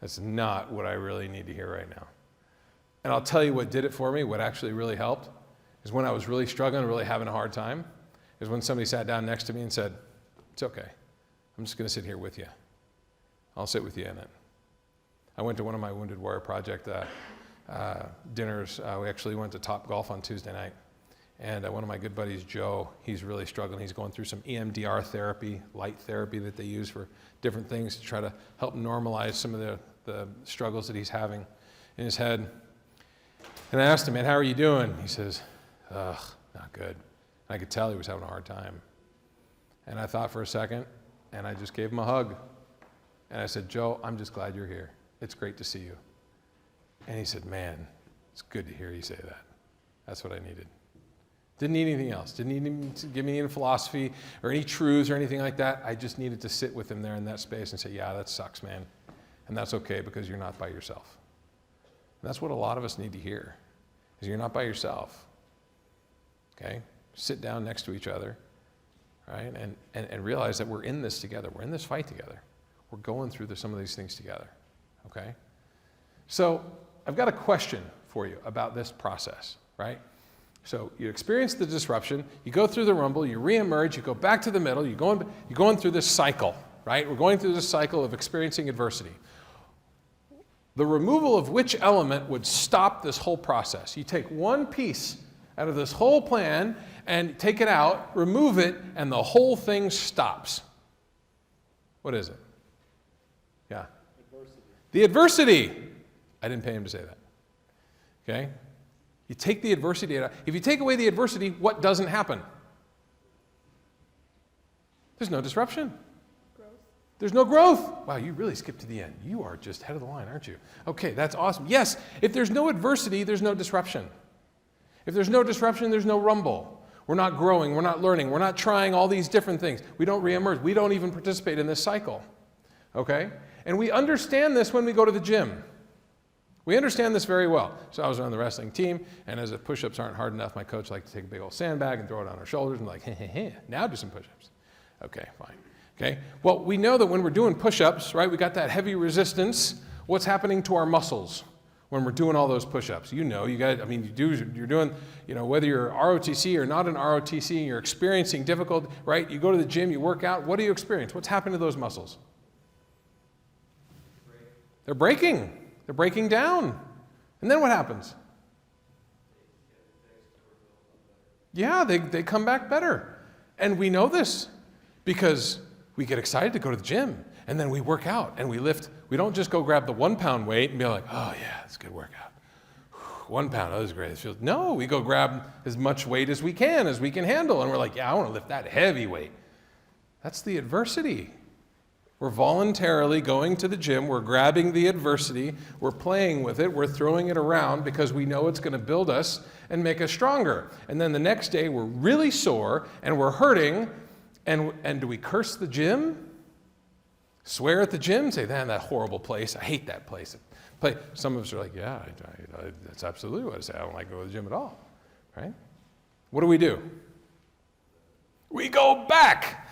That's not what I really need to hear right now. And I'll tell you what did it for me, what actually really helped, is when I was really struggling, really having a hard time, is when somebody sat down next to me and said, it's okay, I'm just gonna sit here with you. I'll sit with you in it. I went to one of my Wounded Warrior Project dinners. We actually went to Top Golf on Tuesday night. And one of my good buddies, Joe, he's really struggling. He's going through some EMDR therapy, light therapy that they use for different things to try to help normalize some of the struggles that he's having in his head. And I asked him, man, how are you doing? He says, ugh, not good. And I could tell he was having a hard time. And I thought for a second, and I just gave him a hug. And I said, Joe, I'm just glad you're here. It's great to see you. And he said, man, it's good to hear you say that. That's what I needed. Didn't need anything else. Didn't need him to give me any philosophy or any truths or anything like that. I just needed to sit with him there in that space and say, yeah, that sucks, man. And that's okay because you're not by yourself. And that's what a lot of us need to hear, is you're not by yourself. Okay? Sit down next to each other, right? And realize that we're in this together. We're in this fight together. We're going through some of these things together. Okay? So I've got a question for you about this process, right? So you experience the disruption, you go through the rumble, you reemerge, you go back to the middle, you're going through this cycle, right? We're going through this cycle of experiencing adversity. The removal of which element would stop this whole process? You take one piece out of this whole plan and take it out, remove it, and the whole thing stops. What is it? Yeah? Adversity. The adversity. I didn't pay him to say that. Okay? You take the adversity out. If you take away the adversity, what doesn't happen? There's no disruption. Growth. There's no growth. Wow, you really skipped to the end. You are just head of the line, aren't you? Okay, that's awesome. Yes, if there's no adversity, there's no disruption. If there's no disruption, there's no rumble. We're not growing, we're not learning, we're not trying all these different things. We don't reemerge. We don't even participate in this cycle. Okay? And we understand this when we go to the gym. We understand this very well. So I was on the wrestling team, and as if push-ups aren't hard enough, my coach liked to take a big old sandbag and throw it on our shoulders and like, hey, now do some push-ups. Okay, fine. Okay? Well, we know that when we're doing push-ups, right, we got that heavy resistance. What's happening to our muscles when we're doing all those push-ups? You know, you're doing, whether you're ROTC or not an ROTC, and you're experiencing difficulty, right? You go to the gym, you work out, what do you experience? What's happening to those muscles? They're breaking. They're breaking down. And then what happens? Yeah, they come back better. And we know this because we get excited to go to the gym and then we work out and we lift. We don't just go grab the 1 pound weight and be like, oh yeah, that's a good workout. 1 pound, oh, this is great. No, we go grab as much weight as we can handle. And we're like, yeah, I want to lift that heavy weight. That's the adversity. We're voluntarily going to the gym, we're grabbing the adversity, we're playing with it, we're throwing it around because we know it's going to build us and make us stronger. And then the next day we're really sore and we're hurting, and do we curse the gym? Swear at the gym? Say, man, that horrible place, I hate that place. Some of us are like, yeah, that's absolutely what I say. I don't like going to the gym at all, right? What do? We go back.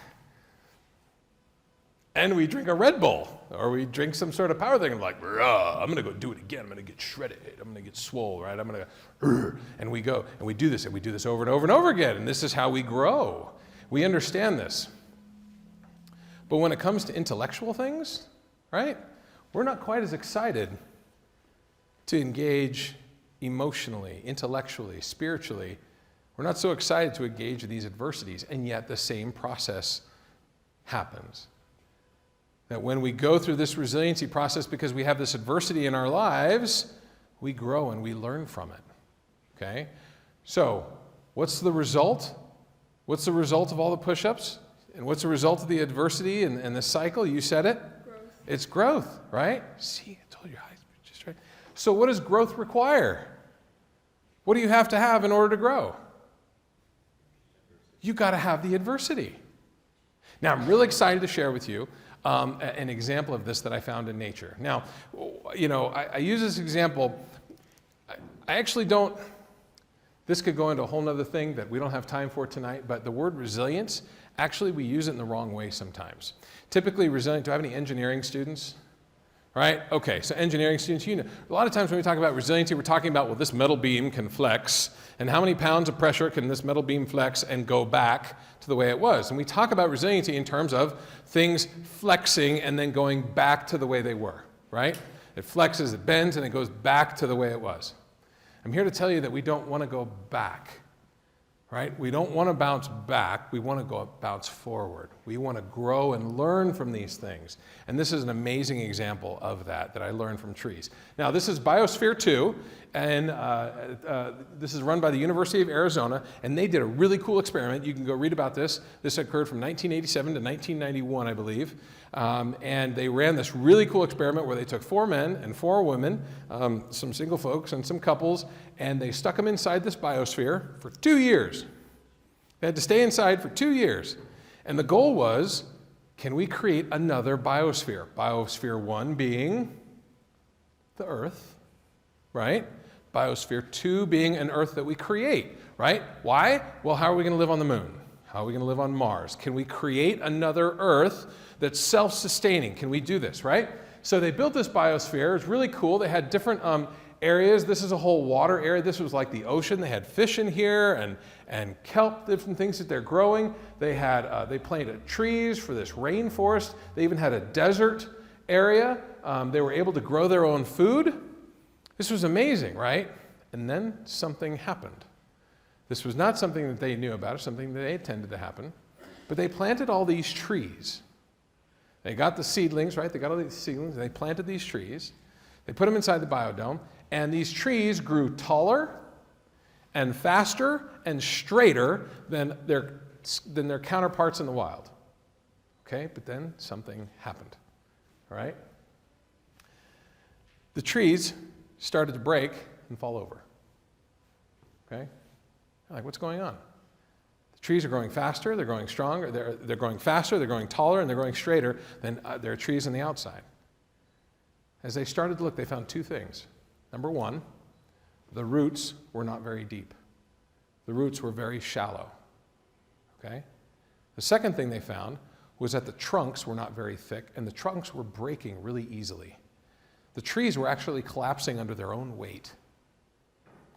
And we drink a Red Bull, or we drink some sort of power thing. I'm like, I'm going to go do it again. I'm going to get shredded. I'm going to get swole, right? I'm going to, and we go, and we do this over and over and over again. And this is how we grow. We understand this. But when it comes to intellectual things, right, we're not quite as excited to engage emotionally, intellectually, spiritually. We're not so excited to engage these adversities, and yet the same process happens. That when we go through this resiliency process because we have this adversity in our lives, we grow and we learn from it. Okay? So, what's the result? What's the result of all the push-ups? And what's the result of the adversity and the cycle? You said it? Growth. It's growth, right? See, I told you, just right. So what does growth require? What do you have to have in order to grow? You got to have the adversity. Now, I'm really excited to share with you an example of this that I found in nature. Now, I use this example. I actually don't, this could go into a whole other thing that we don't have time for tonight, but the word resilience, actually we use it in the wrong way sometimes. Typically resilient, do I have any engineering students? Right? Okay, so engineering students, a lot of times when we talk about resiliency, we're talking about, well, this metal beam can flex, and how many pounds of pressure can this metal beam flex and go back to the way it was? And we talk about resiliency in terms of things flexing and then going back to the way they were, right? It flexes, it bends, and it goes back to the way it was. I'm here to tell you that we don't want to go back, right? We don't want to bounce back. We want to bounce forward. We want to grow and learn from these things. And this is an amazing example of that I learned from trees. Now, this is Biosphere 2, and this is run by the University of Arizona, and they did a really cool experiment. You can go read about this. This occurred from 1987 to 1991, I believe. And they ran this really cool experiment where they took 4 men and 4 women, some single folks and some couples, and they stuck them inside this biosphere for 2 years. They had to stay inside for 2 years. And the goal was, can we create another biosphere? Biosphere 1 being the Earth, right? Biosphere 2 being an Earth that we create, right? Why? Well, how are we going to live on the moon? How are we going to live on Mars? Can we create another Earth that's self-sustaining? Can we do this, right? So they built this biosphere. It's really cool. They had different areas. This is a whole water area. This was like the ocean. They had fish in here and kelp, different things that they're growing. They had they planted trees for this rainforest. They even had a desert area. They were able to grow their own food. This was amazing, right? And then something happened. This was not something that they knew about, or something that they intended to happen. But they planted all these trees. They got the seedlings, right? They got all these seedlings. They planted these trees. They put them inside the biodome. And these trees grew taller and faster and straighter than their counterparts in the wild. Okay? But then something happened. All right? The trees started to break and fall over. Okay? Like, what's going on? The trees are growing faster, they're growing stronger, they're growing faster, they're growing taller, and they're growing straighter than there are trees on the outside. As they started to look, they found two things. Number one, the roots were not very deep. The roots were very shallow. Okay? The second thing they found was that the trunks were not very thick, and the trunks were breaking really easily. The trees were actually collapsing under their own weight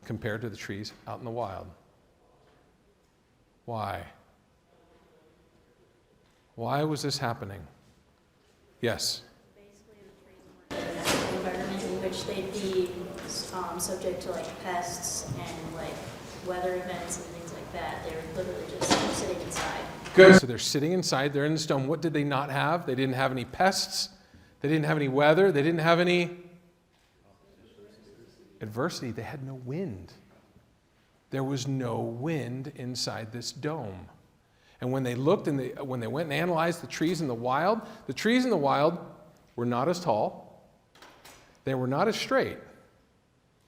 compared to the trees out in the wild. Why? Why was this happening? Yes? Basically, the trees weren't in an environment in which they'd be subject to like pests and like weather events and things like that. They were literally just sitting inside. Good. So they're sitting inside, they're in the stone. What did they not have? They didn't have any pests. They didn't have any weather. They didn't have any adversity. They had no wind. There was no wind inside this dome. And when they looked and when they went and analyzed the trees in the wild were not as tall. They were not as straight.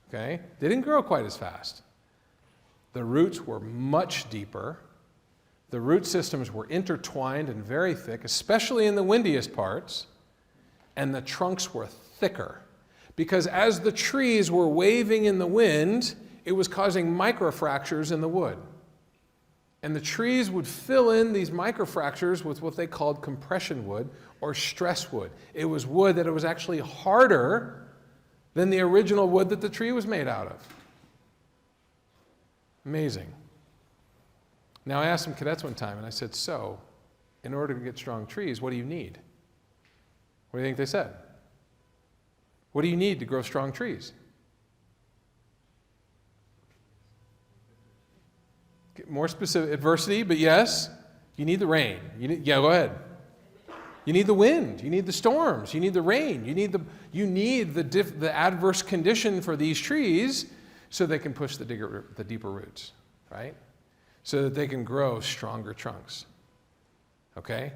Okay? They didn't grow quite as fast. The roots were much deeper. The root systems were intertwined and very thick, especially in the windiest parts. And the trunks were thicker. Because as the trees were waving in the wind, it was causing microfractures in the wood. And the trees would fill in these microfractures with what they called compression wood or stress wood. It was wood that it was actually harder than the original wood that the tree was made out of. Amazing. Now I asked some cadets one time and I said, so, in order to get strong trees, what do you need? What do you think they said? What do you need to grow strong trees? Get more specific, adversity, but yes, you need the rain. Go ahead. You need the wind. You need the storms. You need the rain. You need the adverse condition for these trees so they can push the deeper roots, right? So that they can grow stronger trunks. Okay?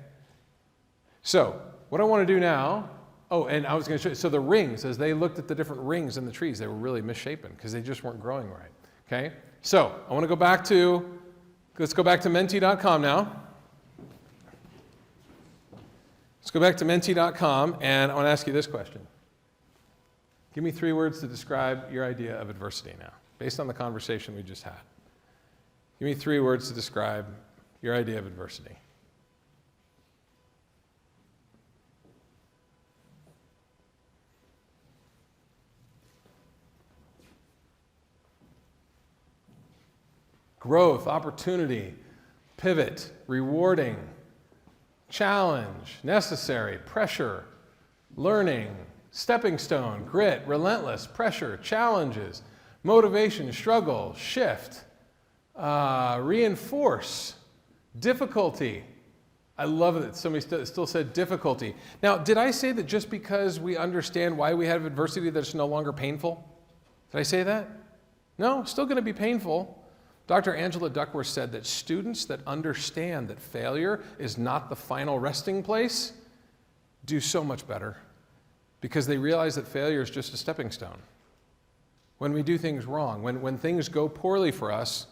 So, what I want to do now, and I was going to show you, so the rings, as they looked at the different rings in the trees, they were really misshapen because they just weren't growing right. Okay? So, I want to go back to, let's go back to menti.com now. Let's go back to menti.com, and I want to ask you this question. Give me 3 words to describe your idea of adversity now, based on the conversation we just had. Give me 3 words to describe your idea of adversity. Growth, opportunity, pivot, rewarding, challenge, necessary, pressure, learning, stepping stone, grit, relentless, pressure, challenges, motivation, struggle, shift, reinforce, difficulty. I love that somebody still said difficulty. Now, did I say that just because we understand why we have adversity that it's no longer painful? Did I say that? No, still going to be painful. Dr. Angela Duckworth said that students that understand that failure is not the final resting place do so much better because they realize that failure is just a stepping stone. When we do things wrong, when things go poorly for us,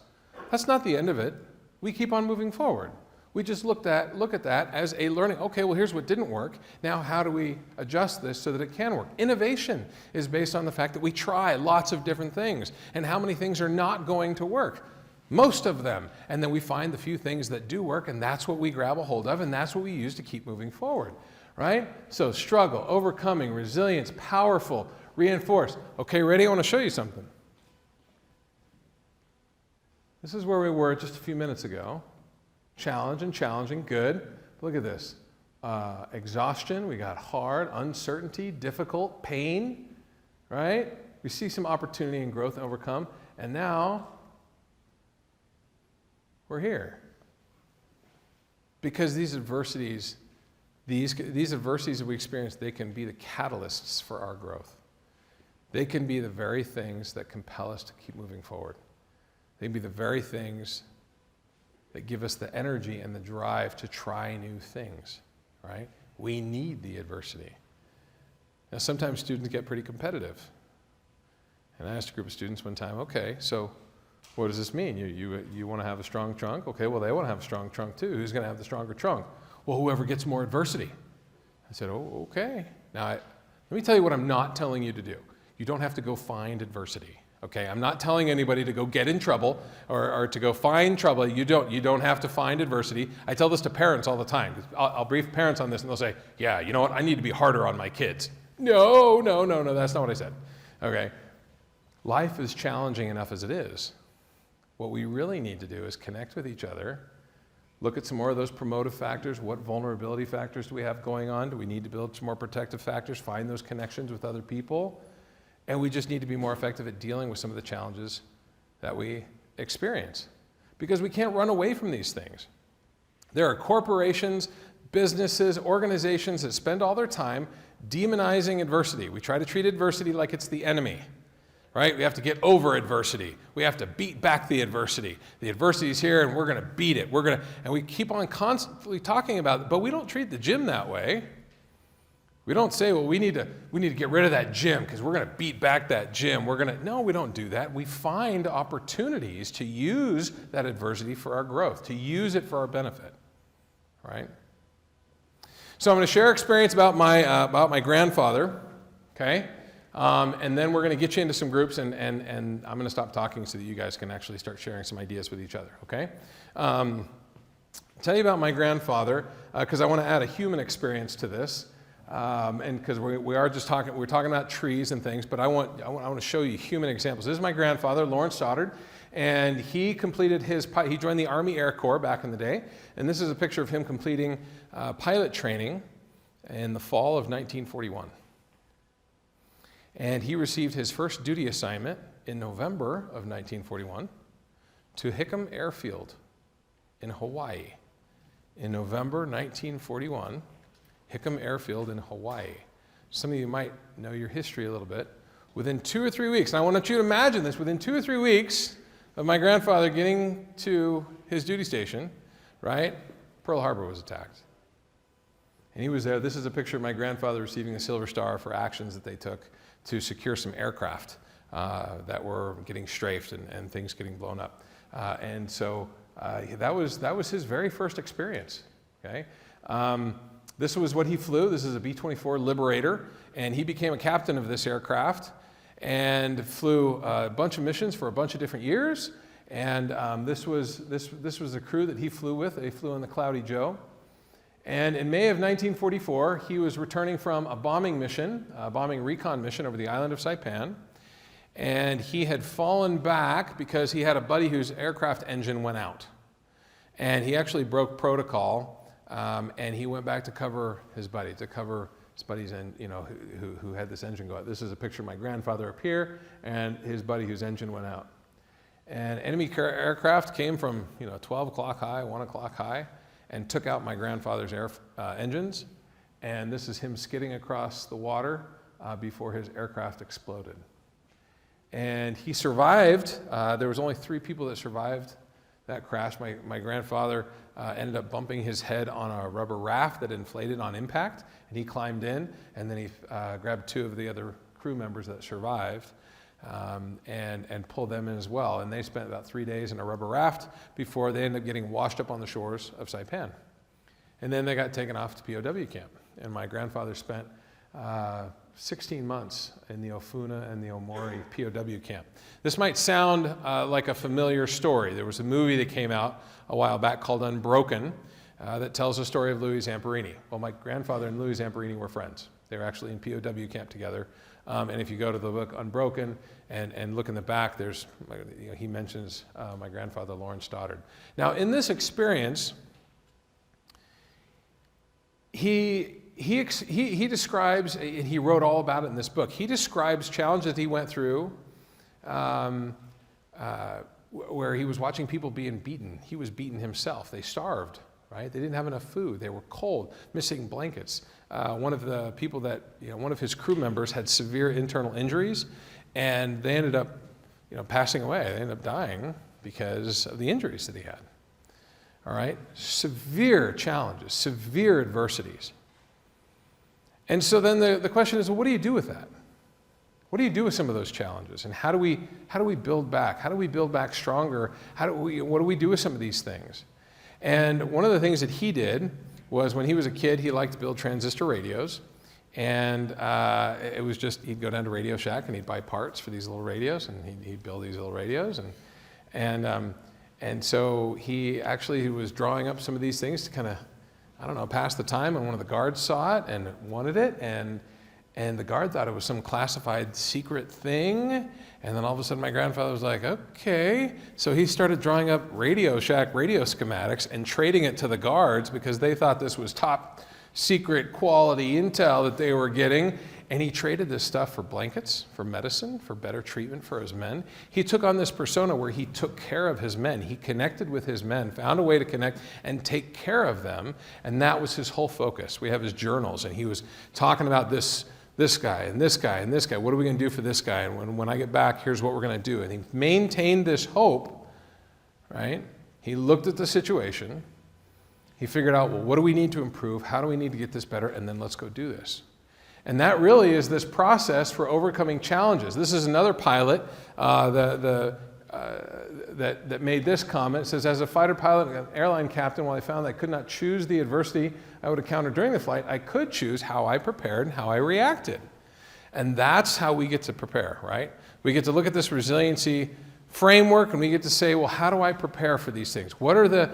that's not the end of it. We keep on moving forward. We just look at that as a learning. Okay, well, here's what didn't work. Now, how do we adjust this so that it can work? Innovation is based on the fact that we try lots of different things and how many things are not going to work. Most of them. And then we find the few things that do work, and that's what we grab a hold of, and that's what we use to keep moving forward. right? So struggle, overcoming, resilience, powerful, reinforced. Okay, ready? I want to show you something. This is where we were just a few minutes ago. Challenging, good. Look at this. Exhaustion, we got hard, uncertainty, difficult, pain, right? We see some opportunity and growth and overcome. And now, we're here. Because these adversities, these adversities that we experience, they can be the catalysts for our growth. They can be the very things that compel us to keep moving forward. They can be the very things that give us the energy and the drive to try new things, right? We need the adversity. Now, sometimes students get pretty competitive. And I asked a group of students one time, okay, so what does this mean? You want to have a strong trunk? Okay, well, they want to have a strong trunk too. Who's going to have the stronger trunk? Well, whoever gets more adversity. I said, oh, okay. Now, let me tell you what I'm not telling you to do. You don't have to go find adversity. Okay, I'm not telling anybody to go get in trouble or to go find trouble. You don't have to find adversity. I tell this to parents all the time. I'll brief parents on this and they'll say, yeah, you know what, I need to be harder on my kids. No, that's not what I said. Okay, life is challenging enough as it is. What we really need to do is connect with each other, look at some more of those promotive factors. What vulnerability factors do we have going on? Do we need to build some more protective factors, find those connections with other people? And we just need to be more effective at dealing with some of the challenges that we experience. Because we can't run away from these things. There are corporations, businesses, organizations that spend all their time demonizing adversity. We try to treat adversity like it's the enemy, right? We have to get over adversity. We have to beat back the adversity. The adversity is here and we're going to beat it. And we keep on constantly talking about it, but we don't treat the gym that way. We don't say, well, we need to get rid of that gym because we're going to beat back that gym. No, we don't do that. We find opportunities to use that adversity for our growth, to use it for our benefit, right? So I'm going to share experience about my grandfather, okay? And then we're going to get you into some groups, and I'm going to stop talking so that you guys can actually start sharing some ideas with each other, okay? Tell you about my grandfather because I want to add a human experience to this. And because we're talking about trees and things, but I want to show you human examples. This is my grandfather, Lawrence Stoddard, and he joined the Army Air Corps back in the day, and this is a picture of him completing pilot training in the fall of 1941. And he received his first duty assignment in November of 1941 to Hickam Airfield in Hawaii. In November 1941, Hickam Airfield in Hawaii. Some of you might know your history a little bit. Within 2 or 3 weeks, and I want you to imagine this, within 2 or 3 weeks of my grandfather getting to his duty station, right, Pearl Harbor was attacked. And he was there. This is a picture of my grandfather receiving a Silver Star for actions that they took to secure some aircraft that were getting strafed and things getting blown up. And so that was his very first experience, okay? This was what he flew. This is a B-24 Liberator, and he became a captain of this aircraft and flew a bunch of missions for a bunch of different years. And this was the crew that he flew with. They flew in the Cloudy Joe. And in May of 1944, he was returning from a bombing recon mission over the island of Saipan. And he had fallen back because he had a buddy whose aircraft engine went out. And he actually broke protocol. And he went back to cover his buddies, who had this engine go out. This is a picture of my grandfather up here and his buddy whose engine went out. And enemy aircraft came from 12 o'clock high, 1 o'clock high, and took out my grandfather's engines. And this is him skidding across the water before his aircraft exploded. And he survived. There was only 3 people that survived that crash. My grandfather ended up bumping his head on a rubber raft that inflated on impact, and he climbed in, and then he grabbed 2 of the other crew members that survived and pulled them in as well. And they spent about 3 days in a rubber raft before they ended up getting washed up on the shores of Saipan. And then they got taken off to POW camp, and my grandfather spent 16 months in the Ofuna and the Omori POW camp. This might sound like a familiar story. There was a movie that came out a while back called Unbroken, that tells the story of Louis Zamperini. Well, my grandfather and Louis Zamperini were friends. They were actually in POW camp together. And if you go to the book Unbroken and look in the back, there's, he mentions my grandfather, Lawrence Stoddard. Now, in this experience, he describes, and he wrote all about it in this book, he describes challenges that he went through where he was watching people being beaten. He was beaten himself. They starved, right? They didn't have enough food. They were cold, missing blankets. One of the people that, one of his crew members had severe internal injuries, and they ended up, passing away. They ended up dying because of the injuries that he had. All right? Severe challenges, severe adversities. And so then the question is, well, what do you do with that? What do you do with some of those challenges? And how do we build back? How do we build back stronger? What do we do with some of these things? And one of the things that he did was when he was a kid, he liked to build transistor radios. And it was just, he'd go down to Radio Shack and he'd buy parts for these little radios, and he'd build these little radios. And so he was drawing up some of these things to kind of, pass the time, and one of the guards saw it and wanted it, and the guard thought it was some classified secret thing, and then all of a sudden my grandfather was like, okay. So he started drawing up Radio Shack radio schematics and trading it to the guards because they thought this was top secret quality intel that they were getting. And he traded this stuff for blankets, for medicine, for better treatment for his men. He took on this persona where he took care of his men. He connected with his men, found a way to connect and take care of them. And that was his whole focus. We have his journals, and he was talking about this guy and this guy and this guy. What are we going to do for this guy? And when I get back, here's what we're going to do. And he maintained this hope, right? He looked at the situation. He figured out, well, what do we need to improve? How do we need to get this better? And then let's go do this. And that really is this process for overcoming challenges. This is another pilot that made this comment. It says, as a fighter pilot and airline captain, while I found that I could not choose the adversity I would encounter during the flight, I could choose how I prepared and how I reacted. And that's how we get to prepare, right? We get to look at this resiliency framework, and we get to say, well, how do I prepare for these things? What are the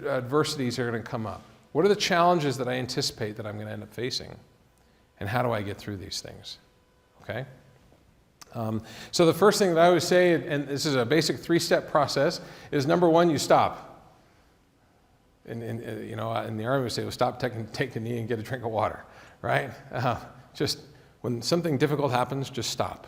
adversities that are going to come up? What are the challenges that I anticipate that I'm going to end up facing? And how do I get through these things? Okay? So the first thing that I always say, and this is a basic 3-step process, is number 1, you stop. In the Army we say, well, stop, take a knee and get a drink of water, right? Just when something difficult happens, just stop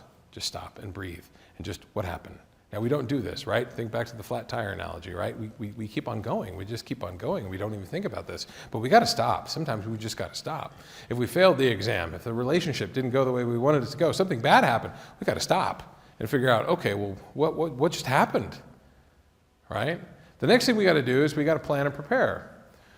and breathe, and just what happened. Now, we don't do this, right? Think back to the flat tire analogy, right? We keep on going. We just keep on going. We don't even think about this. But we got to stop. Sometimes we just got to stop. If we failed the exam, if the relationship didn't go the way we wanted it to go, something bad happened, we got to stop and figure out, okay, well, what just happened, right? The next thing we got to do is we got to plan and prepare.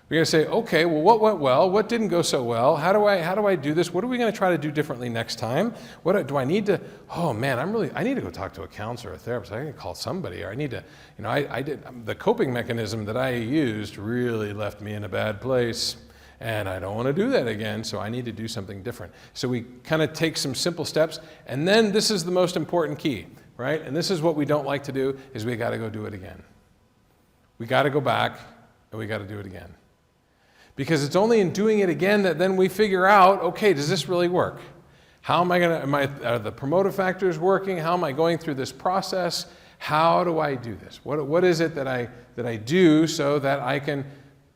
We got to say, okay, well, what went well? What didn't go so well? How do I do this? What are we going to try to do differently next time? What do I need to? Oh man, I need to go talk to a counselor, a therapist. I need to call somebody, or I need to, the coping mechanism that I used really left me in a bad place, and I don't want to do that again. So I need to do something different. So we kind of take some simple steps, and then this is the most important key, right? And this is what we don't like to do: is we got to go do it again. We got to go back, and we got to do it again. Because it's only in doing it again that then we figure out, okay, does this really work? How am I going to, are the promotive factors working? How am I going through this process? How do I do this? What is it that I do so that I can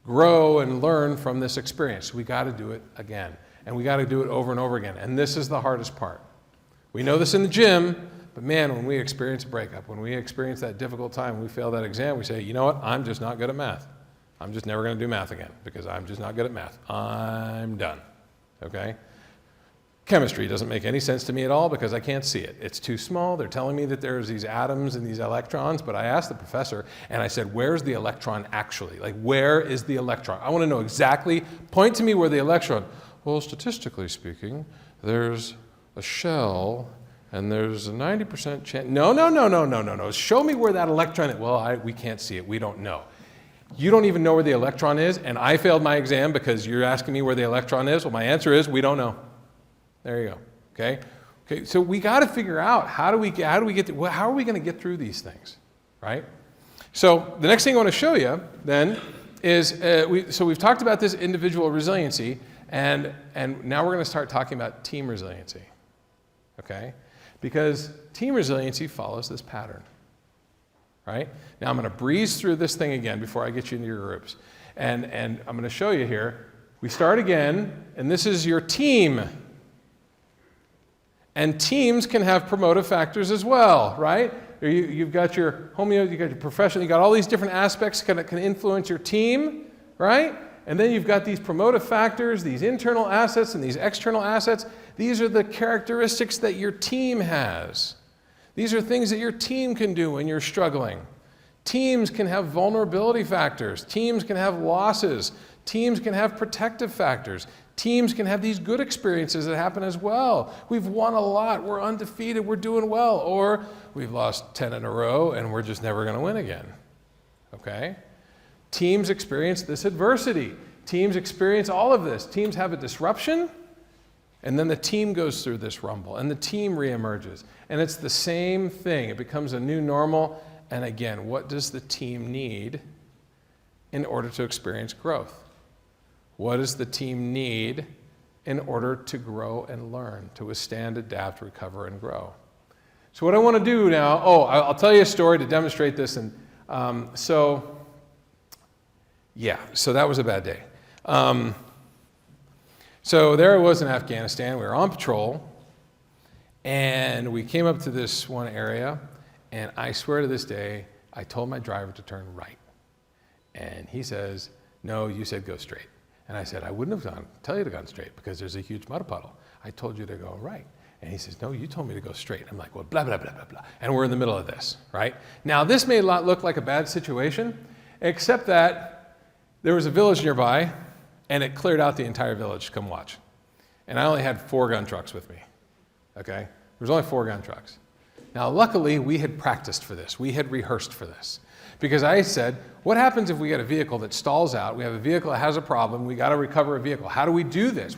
grow and learn from this experience? We got to do it again. And we got to do it over and over again. And this is the hardest part. We know this in the gym, but man, when we experience a breakup, when we experience that difficult time, we fail that exam, we say, you know what, I'm just not good at math. I'm just never going to do math again because I'm just not good at math. I'm done, okay? Chemistry doesn't make any sense to me at all because I can't see it. It's too small. They're telling me that there's these atoms and these electrons, but I asked the professor and I said, where's the electron actually? Like, where is the electron? I want to know exactly, point to me where the electron, well, statistically speaking, there's a shell and there's a 90% chance. No. Show me where that electron is. Well, we can't see it. We don't know. You don't even know where the electron is, and I failed my exam because you're asking me where the electron is? Well, my answer is, we don't know. There you go, okay? So we got to figure out how are we going to get through these things, right? So the next thing I want to show you then is we've talked about this individual resiliency, and now we're going to start talking about team resiliency, okay? Because team resiliency follows this pattern, right? Now I'm going to breeze through this thing again before I get you into your groups, and I'm going to show you here. We start again, and this is your team. And teams can have promotive factors as well, right? You've got your homeo, you've got your profession, you've got all these different aspects that can influence your team, right? And then you've got these promotive factors, these internal assets and these external assets. These are the characteristics that your team has. These are things that your team can do when you're struggling. Teams can have vulnerability factors. Teams can have losses. Teams can have protective factors. Teams can have these good experiences that happen as well. We've won a lot, we're undefeated, we're doing well, or we've lost 10 in a row and we're just never going to win again, okay? Teams experience this adversity. Teams experience all of this. Teams have a disruption, and then the team goes through this rumble, and the team reemerges. And it's the same thing. It becomes a new normal, and again, what does the team need in order to experience growth? What does the team need in order to grow and learn, to withstand, adapt, recover, and grow? So what I want to do now, I'll tell you a story to demonstrate this. And so that was a bad day. So there I was in Afghanistan. We were on patrol, and we came up to this one area, and I swear to this day, I told my driver to turn right. And he says, no, you said go straight. And I said, I wouldn't have tell you to go straight because there's a huge mud puddle. I told you to go right. And he says, no, you told me to go straight. I'm like, well, blah, blah, blah, blah, blah. And we're in the middle of this, right? Now, this may not look like a bad situation, except that there was a village nearby, and it cleared out the entire village to come watch. And I only had 4 gun trucks with me, okay? There was only 4 gun trucks. Now, luckily, we had practiced for this. We had rehearsed for this. Because I said, what happens if we get a vehicle that stalls out? We have a vehicle that has a problem. We got to recover a vehicle. How do we do this?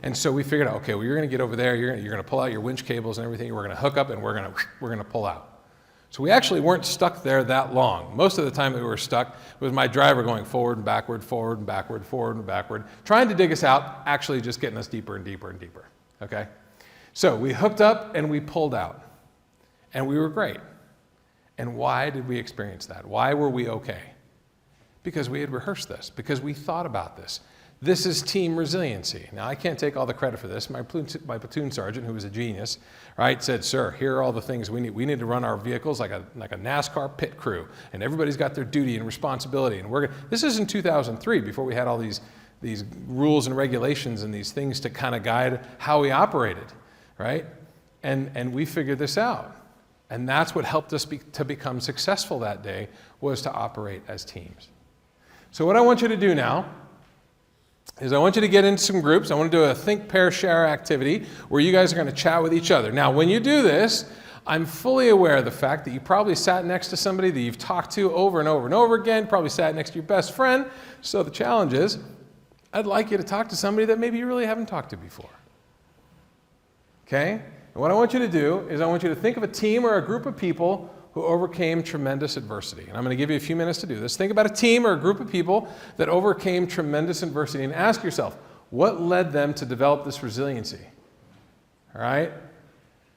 And so we figured out, okay, well, you're going to get over there. You're going to pull out your winch cables and everything. We're going to hook up, and we're going to pull out. So we actually weren't stuck there that long. Most of the time that we were stuck was my driver going forward and backward, forward and backward, forward and backward, trying to dig us out, actually just getting us deeper and deeper and deeper, okay? So we hooked up and we pulled out, and we were great. And why did we experience that? Why were we okay? Because we had rehearsed this, because we thought about this. This is team resiliency. Now, I can't take all the credit for this. My platoon sergeant, who was a genius, right, said, sir, here are all the things we need. We need to run our vehicles like a NASCAR pit crew, and everybody's got their duty and responsibility. And this is in 2003, before we had all these rules and regulations and these things to kind of guide how we operated, right? And we figured this out. And that's what helped us to become successful that day, was to operate as teams. So what I want you to do now is I want you to get into some groups. I want to do a think, pair, share activity where you guys are going to chat with each other. Now, when you do this, I'm fully aware of the fact that you probably sat next to somebody that you've talked to over and over and over again, probably sat next to your best friend. So the challenge is, I'd like you to talk to somebody that maybe you really haven't talked to before. Okay? And what I want you to do is I want you to think of a team or a group of people who overcame tremendous adversity. And I'm going to give you a few minutes to do this. Think about a team or a group of people that overcame tremendous adversity and ask yourself, what led them to develop this resiliency? All right?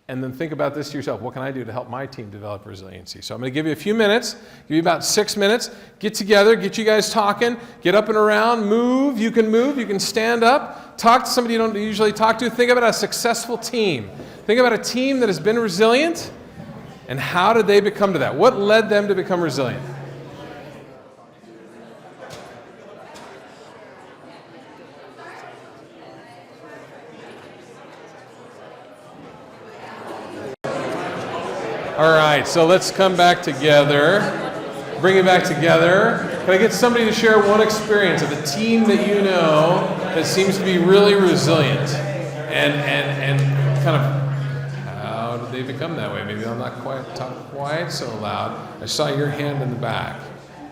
And then think about this to yourself. What can I do to help my team develop resiliency? So I'm going to give you a few minutes, give you about 6 minutes. Get together, get you guys talking, get up and around, move, you can stand up, talk to somebody you don't usually talk to. Think about a successful team. Think about a team that has been resilient, and how did they become to that? What led them to become resilient? All right, so let's come back together. Bring it back together. Can I get somebody to share one experience of a team that you know that seems to be really resilient and kind of, how did they become that way? Maybe I'm not quite so loud. I saw your hand in the back.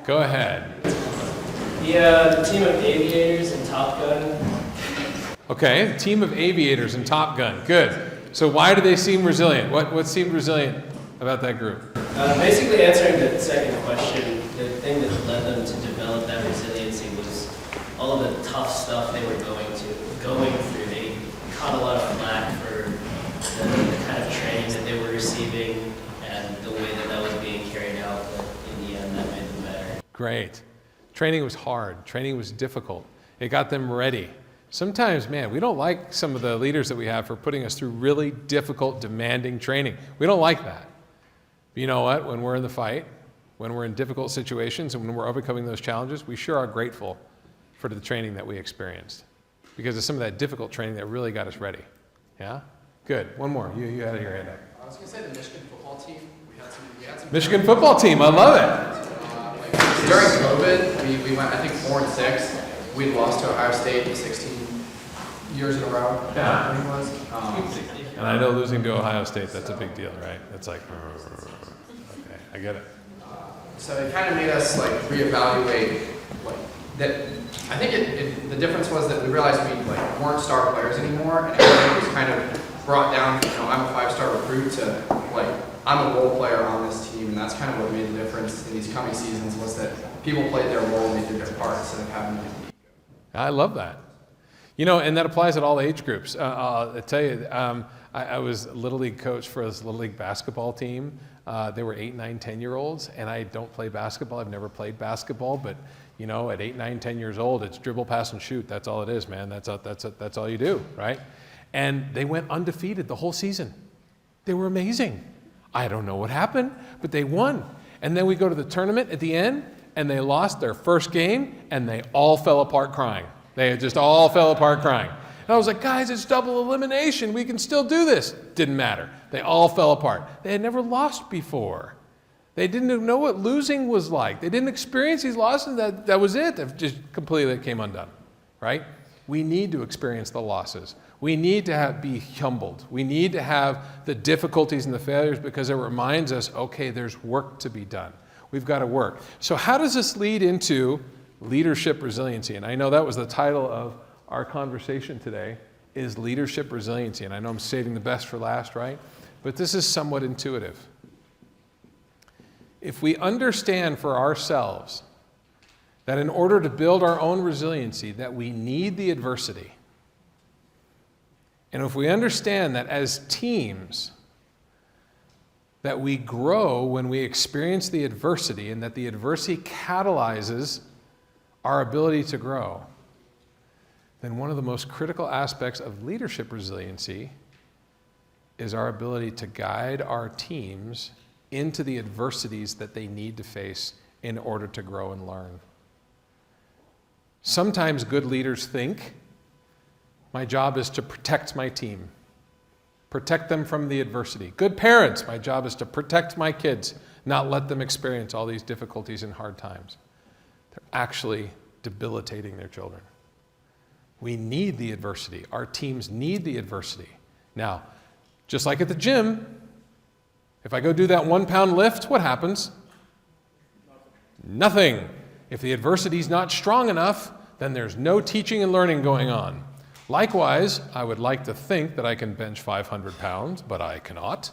Go ahead. The team of aviators in Top Gun. Okay, the team of aviators in Top Gun. Good. So why do they seem resilient? What seemed resilient about that group? Basically answering the second question, the thing that led them to develop that resilience all of the tough stuff they were going through. They caught a lot of flack for the kind of training that they were receiving and the way that was being carried out, but in the end, that made them better. Great. Training was hard. Training was difficult. It got them ready. Sometimes, man, we don't like some of the leaders that we have for putting us through really difficult, demanding training. We don't like that. But you know what? When we're in the fight, when we're in difficult situations, and when we're overcoming those challenges, we sure are grateful for the training that we experienced, because of some of that difficult training that really got us ready. Yeah? Good. One more. You had your hand up. I was going to say the Michigan football team. We had some Michigan football team. I love it. during COVID, we went, I think, 4-6. We'd lost to Ohio State 16 years in a row. Yeah. I think it was. And I know losing to Ohio State, that's a big deal, right? It's like, okay, I get it. So it kind of made us like reevaluate like that. I think the difference was that we realized we like weren't star players anymore, and everything was kind of brought down. You know, I'm a 5-star recruit to like I'm a role player on this team, and that's kind of what made the difference in these coming seasons was that people played their role and they did their part instead of having to. I love that. You know, and that applies at all age groups. I'll tell you, I was a Little League coach for this Little League basketball team. They were 8, 9, 10-year-olds, and I don't play basketball. I've never played basketball, but you know, at 8, 9, 10 years old, it's dribble, pass, and shoot. That's all it is, man. That's all you do, right? And they went undefeated the whole season. They were amazing. I don't know what happened, but they won. And then we go to the tournament at the end, and they lost their first game, and they all fell apart crying. They just all fell apart crying. And I was like, guys, it's double elimination. We can still do this. Didn't matter. They all fell apart. They had never lost before. They didn't know what losing was like. They didn't experience these losses. That was it. It just completely came undone, right? We need to experience the losses. We need to be humbled. We need to have the difficulties and the failures because it reminds us, okay, there's work to be done. We've got to work. So how does this lead into leadership resiliency? And I know that was the title of our conversation today, is leadership resiliency. And I know I'm saving the best for last, right? But this is somewhat intuitive. If we understand for ourselves that in order to build our own resiliency, that we need the adversity, and if we understand that as teams, that we grow when we experience the adversity and that the adversity catalyzes our ability to grow, then one of the most critical aspects of leadership resiliency is our ability to guide our teams into the adversities that they need to face in order to grow and learn. Sometimes good leaders think, my job is to protect my team, protect them from the adversity. Good parents, my job is to protect my kids, not let them experience all these difficulties and hard times. They're actually debilitating their children. We need the adversity. Our teams need the adversity. Now, just like at the gym, if I go do that 1-pound lift, what happens? Nothing. If the adversity is not strong enough, then there's no teaching and learning going on. Likewise, I would like to think that I can bench 500 pounds, but I cannot.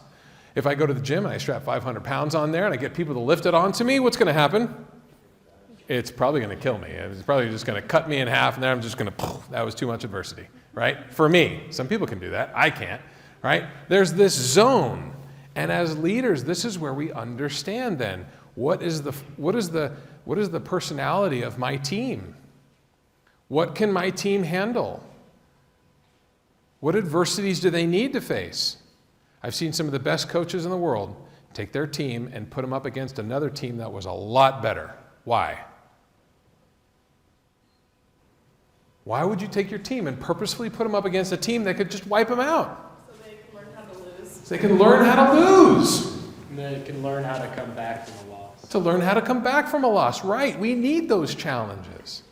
If I go to the gym and I strap 500 pounds on there and I get people to lift it onto me, what's going to happen? It's probably going to kill me. It's probably just going to cut me in half, and then I'm just going to, that was too much adversity, right? For me. Some people can do that. I can't, right? There's this zone. And as leaders, this is where we understand then, what is the personality of my team? What can my team handle? What adversities do they need to face? I've seen some of the best coaches in the world take their team and put them up against another team that was a lot better. Why? Why would you take your team and purposefully put them up against a team that could just wipe them out? So they can learn how to lose. So they can learn how to lose. And they can learn how to come back from a loss. To learn how to come back from a loss. Right. We need those challenges.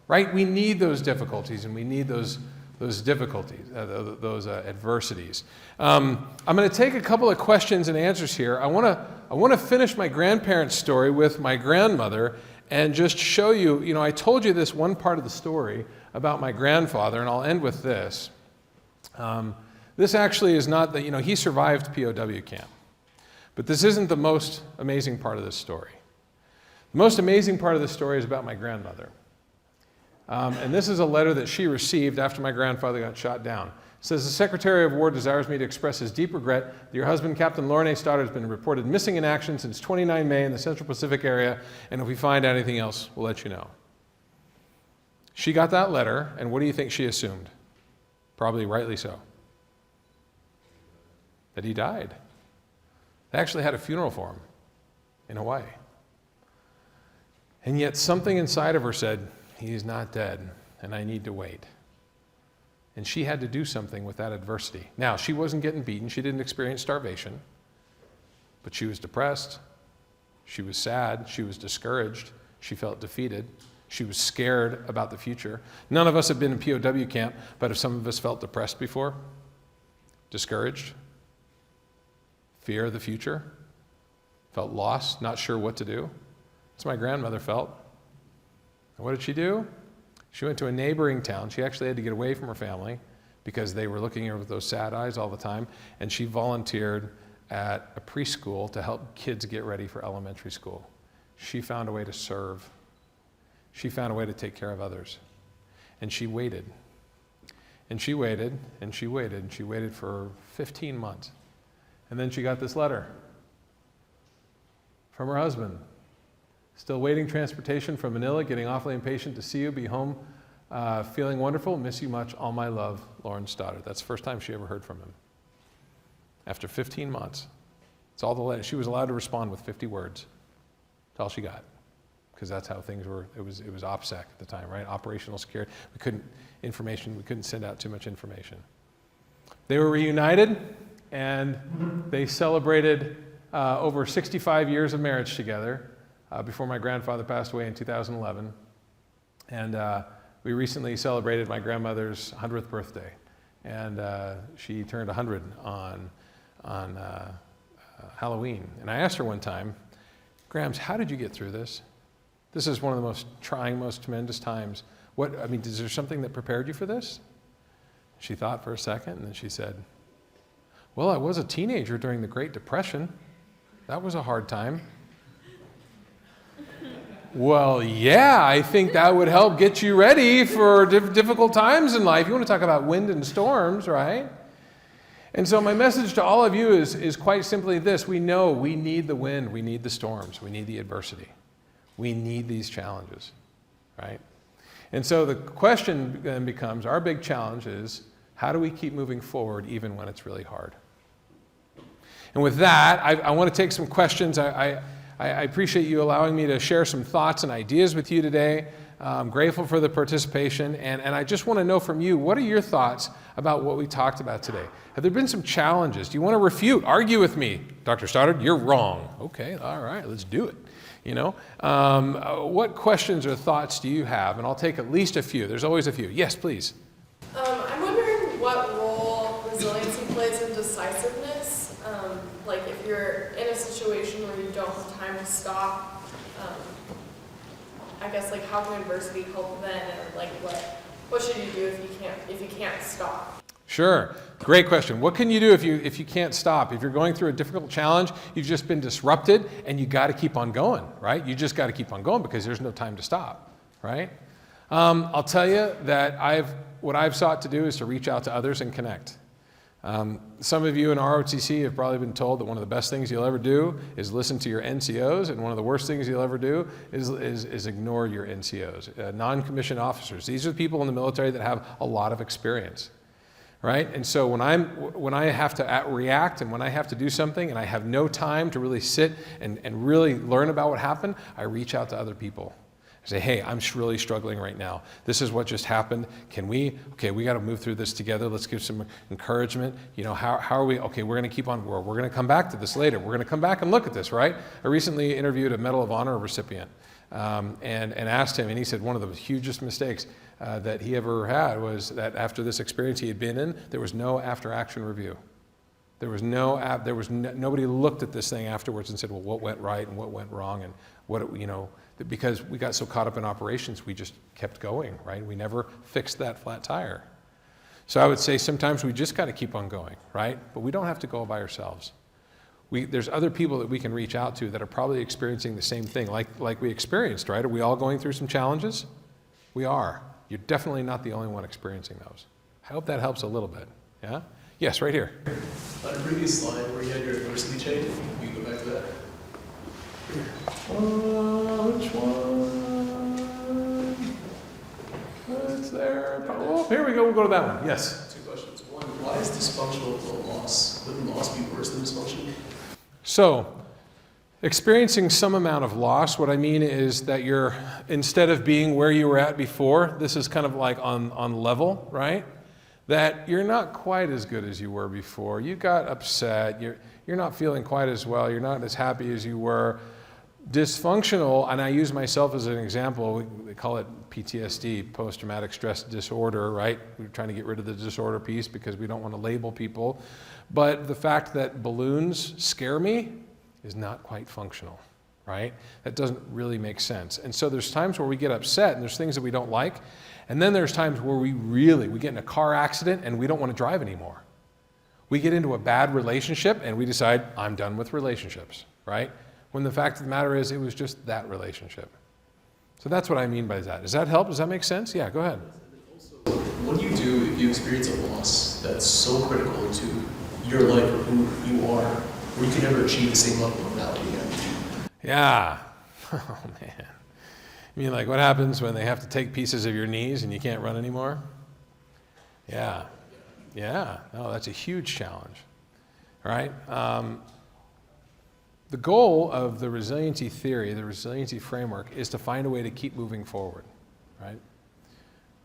Right? We need those difficulties, and we need those difficulties, those adversities. I'm going to take a couple of questions and answers here. I want to finish my grandparents' story with my grandmother and just show you, I told you this one part of the story about my grandfather, and I'll end with this. This actually is not that, he survived POW camp. But this isn't the most amazing part of this story. The most amazing part of the story is about my grandmother. And this is a letter that she received after my grandfather got shot down. It says, the Secretary of War desires me to express his deep regret that your husband, Captain Lorne Stoddard, has been reported missing in action since 29 May in the Central Pacific area, and if we find anything else, we'll let you know. She got that letter, and what do you think she assumed? Probably rightly so. That he died. They actually had a funeral for him in Hawaii. And yet something inside of her said, he's not dead, and I need to wait. And she had to do something with that adversity. Now, she wasn't getting beaten. She didn't experience starvation. But she was depressed. She was sad. She was discouraged. She felt defeated. She was scared about the future. None of us have been in POW camp, but have some of us felt depressed before? Discouraged? Fear of the future? Felt lost, not sure what to do? That's what my grandmother felt. And what did she do? She went to a neighboring town. She actually had to get away from her family because they were looking at her with those sad eyes all the time. And she volunteered at a preschool to help kids get ready for elementary school. She found a way to serve. She found a way to take care of others. And she waited. And she waited, and she waited, and she waited for 15 months. And then she got this letter from her husband. Still waiting transportation from Manila, getting awfully impatient to see you, be home, feeling wonderful, miss you much, all my love, Lorne Stoddard. That's the first time she ever heard from him. After 15 months. It's all the letter. She was allowed to respond with 50 words. That's all she got. Because that's how things were. It was OPSEC at the time, right? Operational security. We couldn't send out too much information. They were reunited, and they celebrated over 65 years of marriage together. Before my grandfather passed away in 2011. And we recently celebrated my grandmother's 100th birthday. And she turned 100 on Halloween. And I asked her one time, Grams, how did you get through this? This is one of the most trying, most tremendous times. Is there something that prepared you for this? She thought for a second, and then she said, well, I was a teenager during the Great Depression. That was a hard time. Well, yeah, I think that would help get you ready for difficult times in life. You want to talk about wind and storms, right? And so my message to all of you is quite simply this. We know we need the wind, we need the storms, we need the adversity. We need these challenges, right? And so the question then becomes, our big challenge is, how do we keep moving forward even when it's really hard? And with that, I want to take some questions. I appreciate you allowing me to share some thoughts and ideas with you today. I'm grateful for the participation, and I just want to know from you, what are your thoughts about what we talked about today? Have there been some challenges? Do you want to refute, argue with me? Dr. Stoddard, you're wrong. Okay, all right, let's do it. What questions or thoughts do you have? And I'll take at least a few. There's always a few. Yes, please. I'm wondering what role resiliency plays in decisiveness. Like if you're in a situation where you don't have time to stop, I guess like how can adversity help then, or like what should you do if you can't stop? Sure, great question. What can you do if you can't stop? If you're going through a difficult challenge, you've just been disrupted, and you got to keep on going, right? You just got to keep on going because there's no time to stop, right? I'll tell you that what I've sought to do is to reach out to others and connect. Some of you in ROTC have probably been told that one of the best things you'll ever do is listen to your NCOs, and one of the worst things you'll ever do is ignore your NCOs, non-commissioned officers. These are people in the military that have a lot of experience, right? And so when I have to react and when I have to do something and I have no time to really sit and really learn about what happened, I reach out to other people. I say, hey, I'm really struggling right now. This is what just happened. We got to move through this together. Let's give some encouragement. How are we? Okay, we're going to keep on. We're going to come back to this later. We're going to come back and look at this, right? I recently interviewed a Medal of Honor recipient and asked him, and he said one of the hugest mistakes that he ever had was that after this experience he had been in, there was no after-action review. Nobody looked at this thing afterwards and said, well, what went right and what went wrong, and because we got so caught up in operations, we just kept going, right? We never fixed that flat tire. So I would say sometimes we just got to keep on going, right? But we don't have to go by ourselves. There's other people that we can reach out to that are probably experiencing the same thing like we experienced, right? Are we all going through some challenges? We are. You're definitely not the only one experiencing those. I hope that helps a little bit. Yeah? Yes, right here. On a previous slide where you had your adversity chain, you can go back to that. Which one? It's there. Oh, here we go. We'll go to that one. Yes. Two questions. One, why is dysfunctional flow loss? Wouldn't loss be worse than dysfunction? So, experiencing some amount of loss, what I mean is that you're, instead of being where you were at before, this is kind of like on level, right? That you're not quite as good as you were before. You got upset. You're not feeling quite as well. You're not as happy as you were. Dysfunctional, and I use myself as an example, we call it PTSD, post-traumatic stress disorder, right? We're trying to get rid of the disorder piece because we don't want to label people. But the fact that balloons scare me is not quite functional, right? That doesn't really make sense. And so there's times where we get upset and there's things that we don't like. And then there's times where we get in a car accident and we don't want to drive anymore. We get into a bad relationship and we decide, I'm done with relationships, right? When the fact of the matter is, it was just that relationship. So that's what I mean by that. Does that help? Does that make sense? Yeah, go ahead. Also, what do you do if you experience a loss that's so critical to your life or who you are, where you can never achieve the same level of value again? Yeah. Oh, man. You mean like what happens when they have to take pieces of your knees and you can't run anymore? Yeah. Yeah. No, that's a huge challenge, right? The goal of the resiliency theory, the resiliency framework, is to find a way to keep moving forward, right?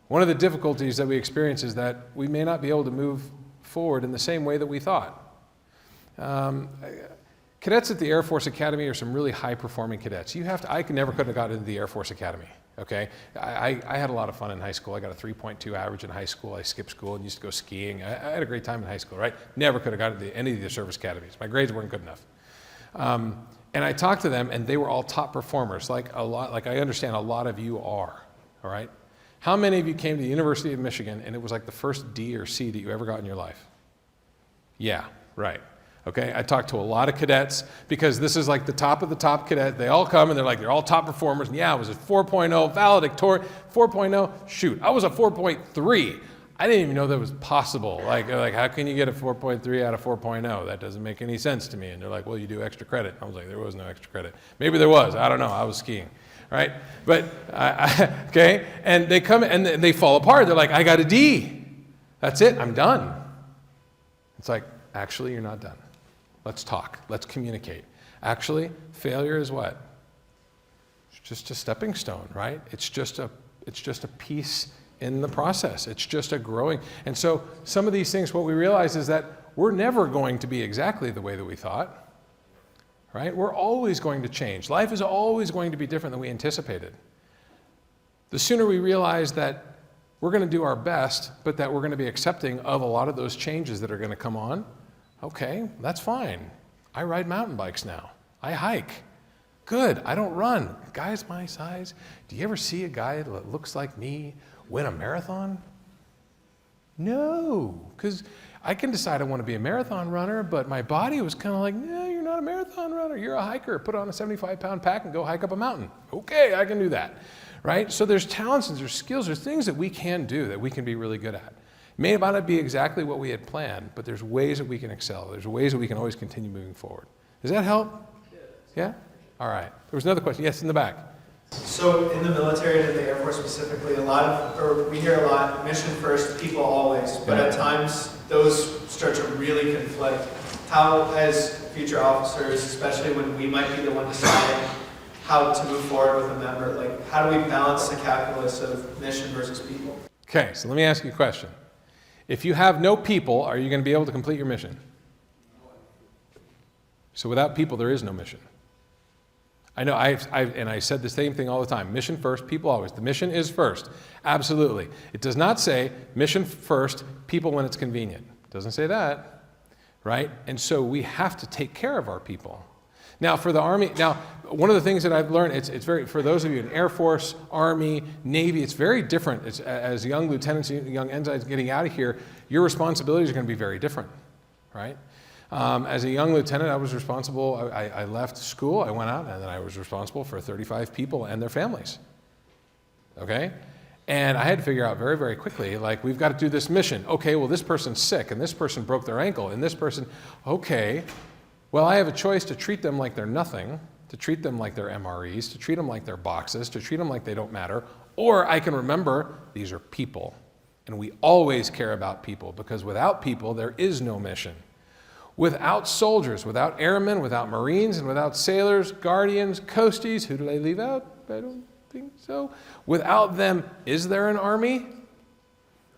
One of the difficulties that we experience is that we may not be able to move forward in the same way that we thought. Cadets at the Air Force Academy are some really high-performing cadets. I never could have gotten into the Air Force Academy, okay? I had a lot of fun in high school. I got a 3.2 average in high school. I skipped school and used to go skiing. I had a great time in high school, right? Never could have gotten into any of the service academies. My grades weren't good enough. And I talked to them, and they were all top performers, like I understand a lot of you are, all right? How many of you came to the University of Michigan, and it was like the first D or C that you ever got in your life? Yeah, right. Okay, I talked to a lot of cadets, because this is like the top of the top cadet. They all come, and they're all top performers, and yeah, I was a 4.0, valedictorian, 4.0, shoot, I was a 4.3. I didn't even know that was possible. Like, how can you get a 4.3 out of 4.0? That doesn't make any sense to me. And they're like, well, you do extra credit. I was like, there was no extra credit. Maybe there was. I don't know. I was skiing, right? But, okay, and they come and they fall apart. They're like, I got a D. That's it. I'm done. It's like, actually, you're not done. Let's talk. Let's communicate. Actually, failure is what? It's just a stepping stone, right? It's just a piece in the process. It's just a growing. And so some of these things, what we realize is that we're never going to be exactly the way that we thought, right? We're always going to change. Life is always going to be different than we anticipated. The sooner we realize that we're going to do our best, but that we're going to be accepting of a lot of those changes that are going to come on, okay, that's fine. I ride mountain bikes now. I hike. Good, I don't run. Guys my size, do you ever see a guy that looks like me win a marathon? No, because I can decide I want to be a marathon runner, but my body was kind of like, no, you're not a marathon runner. You're a hiker. Put on a 75-pound pack and go hike up a mountain. Okay, I can do that, right? So there's talents and there's skills, there's things that we can do that we can be really good at. May not be exactly what we had planned, but there's ways that we can excel. There's ways that we can always continue moving forward. Does that help? Yeah? All right. There was another question. Yes, in the back. So in the military and in the Air Force specifically, we hear a lot, mission first, people always, but at times those start to really conflict. How, as future officers, especially when we might be the one deciding how to move forward with a member, like how do we balance the calculus of mission versus people? Okay, so let me ask you a question. If you have no people, are you going to be able to complete your mission? So without people, there is no mission. I know, and I said the same thing all the time. Mission first, people always. The mission is first. Absolutely. It does not say mission first, people when it's convenient. It doesn't say that, right? And so we have to take care of our people. Now, for the Army, one of the things that I've learned, it's very, for those of you in Air Force, Army, Navy, it's very different. It's, as young lieutenants, young ensigns getting out of here, your responsibilities are going to be very different, right? As a young lieutenant, I was responsible, I left school, I went out, and then I was responsible for 35 people and their families, okay? And I had to figure out very, very quickly, like, we've got to do this mission. Okay, well, this person's sick, and this person broke their ankle, and this person, okay, well, I have a choice to treat them like they're nothing, to treat them like they're MREs, to treat them like they're boxes, to treat them like they don't matter, or I can remember these are people. And we always care about people, because without people, there is no mission. Without soldiers, without airmen, without Marines, and without sailors, guardians, coasties, who did I leave out? I don't think so. Without them, is there an army?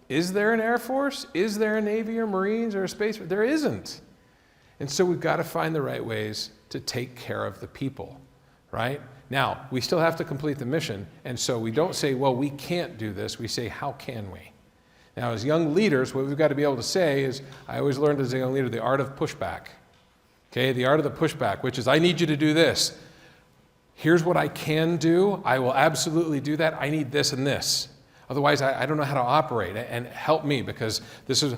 Is there an Air Force? Is there a Navy or Marines or a Space Force? There isn't. And so we've got to find the right ways to take care of the people, right? Now, we still have to complete the mission, and so we don't say, well, we can't do this. We say, how can we? Now, as young leaders, what we've got to be able to say is, I always learned as a young leader, the art of pushback. Okay, the art of the pushback, which is, I need you to do this. Here's what I can do. I will absolutely do that. I need this and this. Otherwise, I don't know how to operate, and help me, because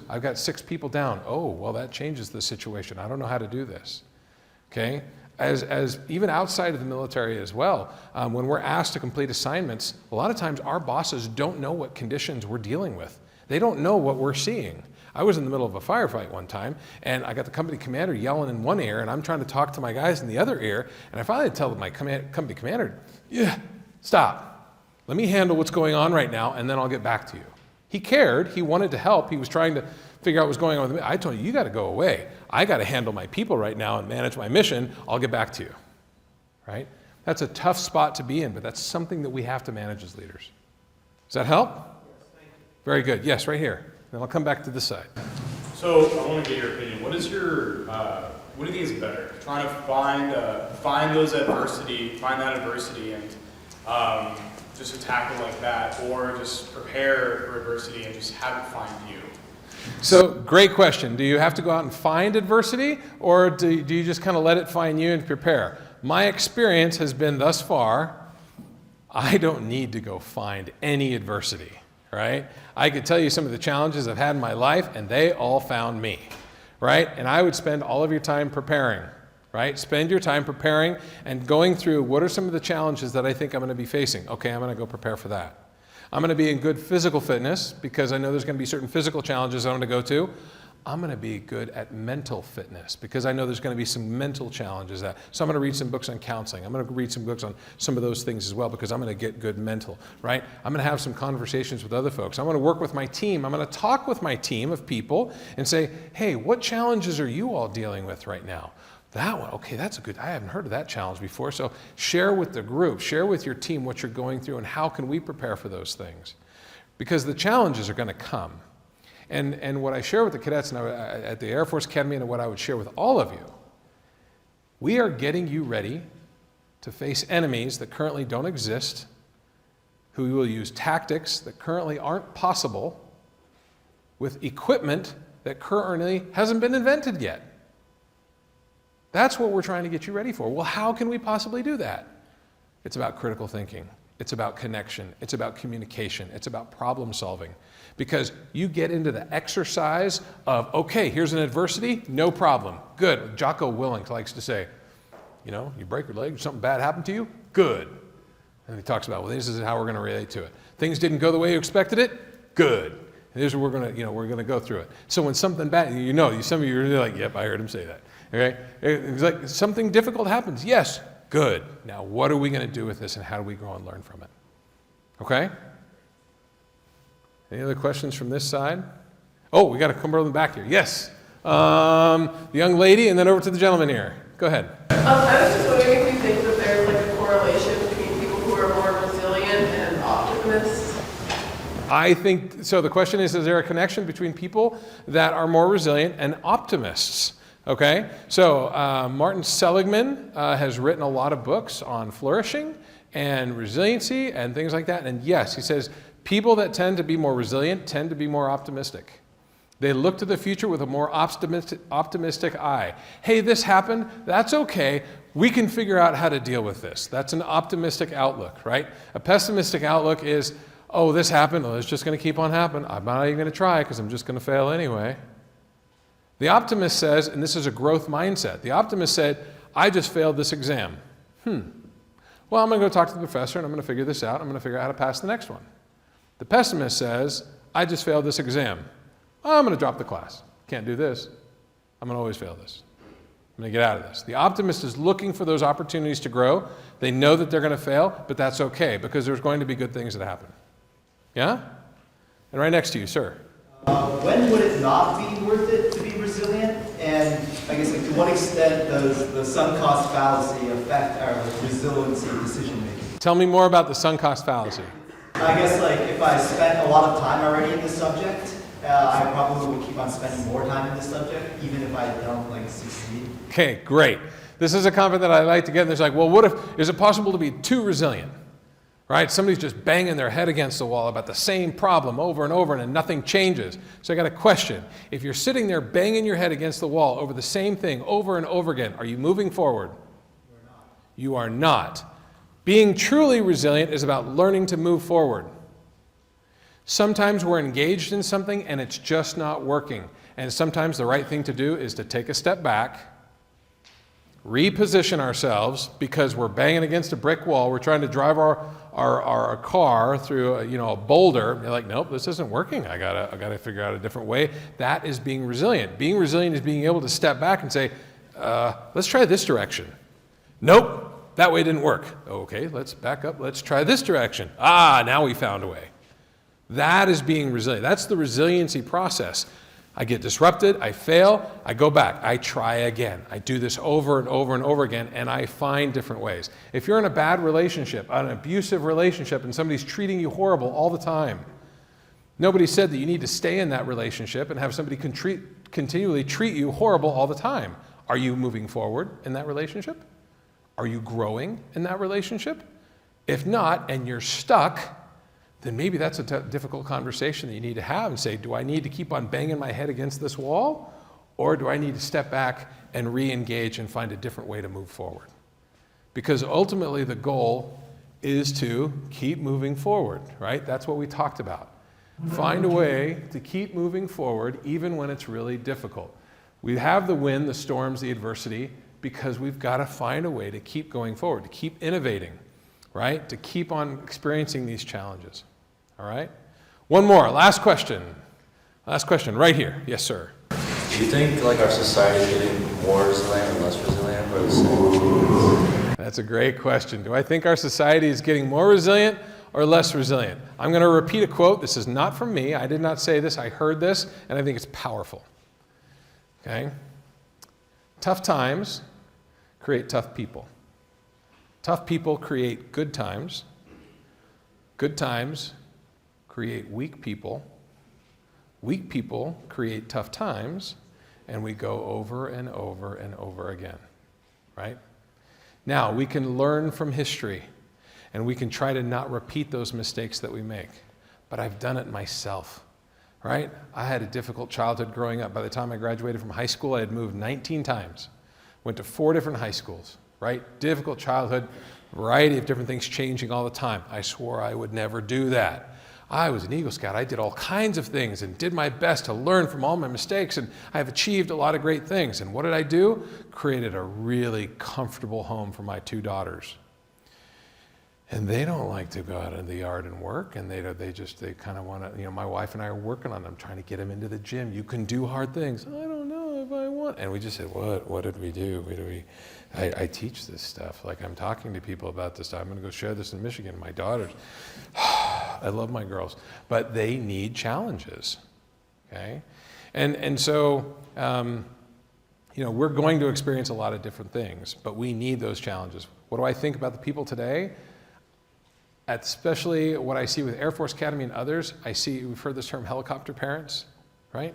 I've got 6 people down. Oh, well, that changes the situation. I don't know how to do this. Okay? As even outside of the military as well, when we're asked to complete assignments, a lot of times our bosses don't know what conditions we're dealing with. They don't know what we're seeing. I was in the middle of a firefight one time, and I got the company commander yelling in one ear, and I'm trying to talk to my guys in the other ear, and I finally tell my company commander, yeah, stop. Let me handle what's going on right now, and then I'll get back to you. He cared. He wanted to help. He was trying to figure out what's going on with me. I told him, you got to go away. I got to handle my people right now and manage my mission. I'll get back to you. Right? That's a tough spot to be in, but that's something that we have to manage as leaders. Does that help? Very good. Yes, right here. Then I'll come back to this side. So I want to get your opinion. What do you think is better? Trying to find that adversity and just attack it like that, or just prepare for adversity and just have it find you? So, great question. Do you have to go out and find adversity, or do you just kind of let it find you and prepare? My experience has been thus far, I don't need to go find any adversity, right? I could tell you some of the challenges I've had in my life, and they all found me, right? And I would spend all of your time preparing, right? Spend your time preparing and going through what are some of the challenges that I think I'm going to be facing. Okay, I'm going to go prepare for that. I'm going to be in good physical fitness because I know there's going to be certain physical challenges I'm going to go to. I'm going to be good at mental fitness because I know there's going to be some mental challenges. So I'm going to read some books on counseling. I'm going to read some books on some of those things as well because I'm going to get good mental, right? I'm going to have some conversations with other folks. I'm going to work with my team. I'm going to talk with my team of people and say, hey, what challenges are you all dealing with right now? That one, okay, that's a good, I haven't heard of that challenge before. So share with the group, share with your team what you're going through and how can we prepare for those things? Because the challenges are going to come. And what I share with the cadets at the Air Force Academy and what I would share with all of you, we are getting you ready to face enemies that currently don't exist, who will use tactics that currently aren't possible with equipment that currently hasn't been invented yet. That's what we're trying to get you ready for. Well, how can we possibly do that? It's about critical thinking. It's about connection. It's about communication. It's about problem solving. Because you get into the exercise of, okay, here's an adversity, no problem, good. Jocko Willink likes to say, you know, you break your leg, something bad happened to you, good. And he talks about, well, this is how we're going to relate to it. Things didn't go the way you expected it, good. And here's what we're going to go through it. So when something bad, some of you are really like, yep, I heard him say that. Okay? It's like something difficult happens. Yes, good. Now, what are we going to do with this and how do we grow and learn from it? Okay? Any other questions from this side? Oh, we got to come over the back here. Yes. The young lady and then over to the gentleman here. Go ahead. I was just wondering if you think that there's like a correlation between people who are more resilient and optimists? I think, so the question is there a connection between people that are more resilient and optimists? Okay, so Martin Seligman has written a lot of books on flourishing and resiliency and things like that. And yes, he says people that tend to be more resilient tend to be more optimistic. They look to the future with a more optimistic eye. Hey, this happened, that's okay. We can figure out how to deal with this. That's an optimistic outlook, right? A pessimistic outlook is, oh, this happened, well, it's just going to keep on happening. I'm not even going to try because I'm just going to fail anyway. The optimist says, and this is a growth mindset, the optimist said, I just failed this exam. Well, I'm going to go talk to the professor and I'm going to figure this out. I'm going to figure out how to pass the next one. The pessimist says, I just failed this exam. I'm going to drop the class. Can't do this. I'm going to always fail this. I'm going to get out of this. The optimist is looking for those opportunities to grow. They know that they're going to fail, but that's okay because there's going to be good things that happen. Yeah? And right next to you, sir. When would it not be worth it to be resilient? And I guess like, to what extent does the sunk cost fallacy affect our resiliency decision making? Tell me more about the sunk cost fallacy. I guess like if I spent a lot of time already in this subject, I probably will keep on spending more time in this subject, even if I don't like succeed. Okay, great. This is a comment that I like to get. And there's like, well, what if, is it possible to be too resilient? Right? Somebody's just banging their head against the wall about the same problem over and over and nothing changes. So I got a question. If you're sitting there banging your head against the wall over the same thing over and over again, are you moving forward? You are not. Being truly resilient is about learning to move forward. Sometimes we're engaged in something and it's just not working. And sometimes the right thing to do is to take a step back, reposition ourselves because we're banging against a brick wall. We're trying to drive our car through a boulder. You're like, nope, this isn't working. I gotta figure out a different way. That is being resilient. Being resilient is being able to step back and say, let's try this direction. Nope, that way didn't work. Okay, let's back up. Let's try this direction. Now we found a way. That is being resilient. That's the resiliency process. I get disrupted, I fail, I go back, I try again. I do this over and over and over again, and I find different ways. If you're in a bad relationship, an abusive relationship, and somebody's treating you horrible all the time, nobody said that you need to stay in that relationship and have somebody continually treat you horrible all the time. Are you moving forward in that relationship? Are you growing in that relationship? If not, and you're stuck, then maybe that's a difficult conversation that you need to have and say, do I need to keep on banging my head against this wall? Or do I need to step back and re-engage and find a different way to move forward? Because ultimately the goal is to keep moving forward, right? That's what we talked about. Find a way to keep moving forward even when it's really difficult. We have the wind, the storms, the adversity, because we've got to find a way to keep going forward, to keep innovating, right? To keep on experiencing these challenges. All right? One more, last question. Last question, right here. Yes, sir. Do you think like our society is getting more resilient or less resilient, or the same? That's a great question. Do I think our society is getting more resilient or less resilient? I'm going to repeat a quote. This is not from me. I did not say this. I heard this, and I think it's powerful. Okay? Tough times create tough people. Tough people create good times. Good times create weak people. Weak people create tough times, and we go over and over and over again, right? Now, we can learn from history, and we can try to not repeat those mistakes that we make, but I've done it myself, right? I had a difficult childhood growing up. By the time I graduated from high school, I had moved 19 times, went to 4 different high schools, right? Difficult childhood, variety of different things changing all the time. I swore I would never do that. I was an Eagle Scout. I did all kinds of things and did my best to learn from all my mistakes, and I've achieved a lot of great things. And what did I do? Created a really comfortable home for my 2 daughters. And they don't like to go out in the yard and work, and they kind of want to, my wife and I are working on them, trying to get them into the gym. You can do hard things. I don't know if I want. And we just said, what did we do? I teach this stuff. Like, I'm talking to people about this stuff. I'm going to go share this in Michigan. My daughters, I love my girls, but they need challenges, okay? And so, we're going to experience a lot of different things, but we need those challenges. What do I think about the people today? Especially what I see with Air Force Academy and others, we've heard this term helicopter parents, right?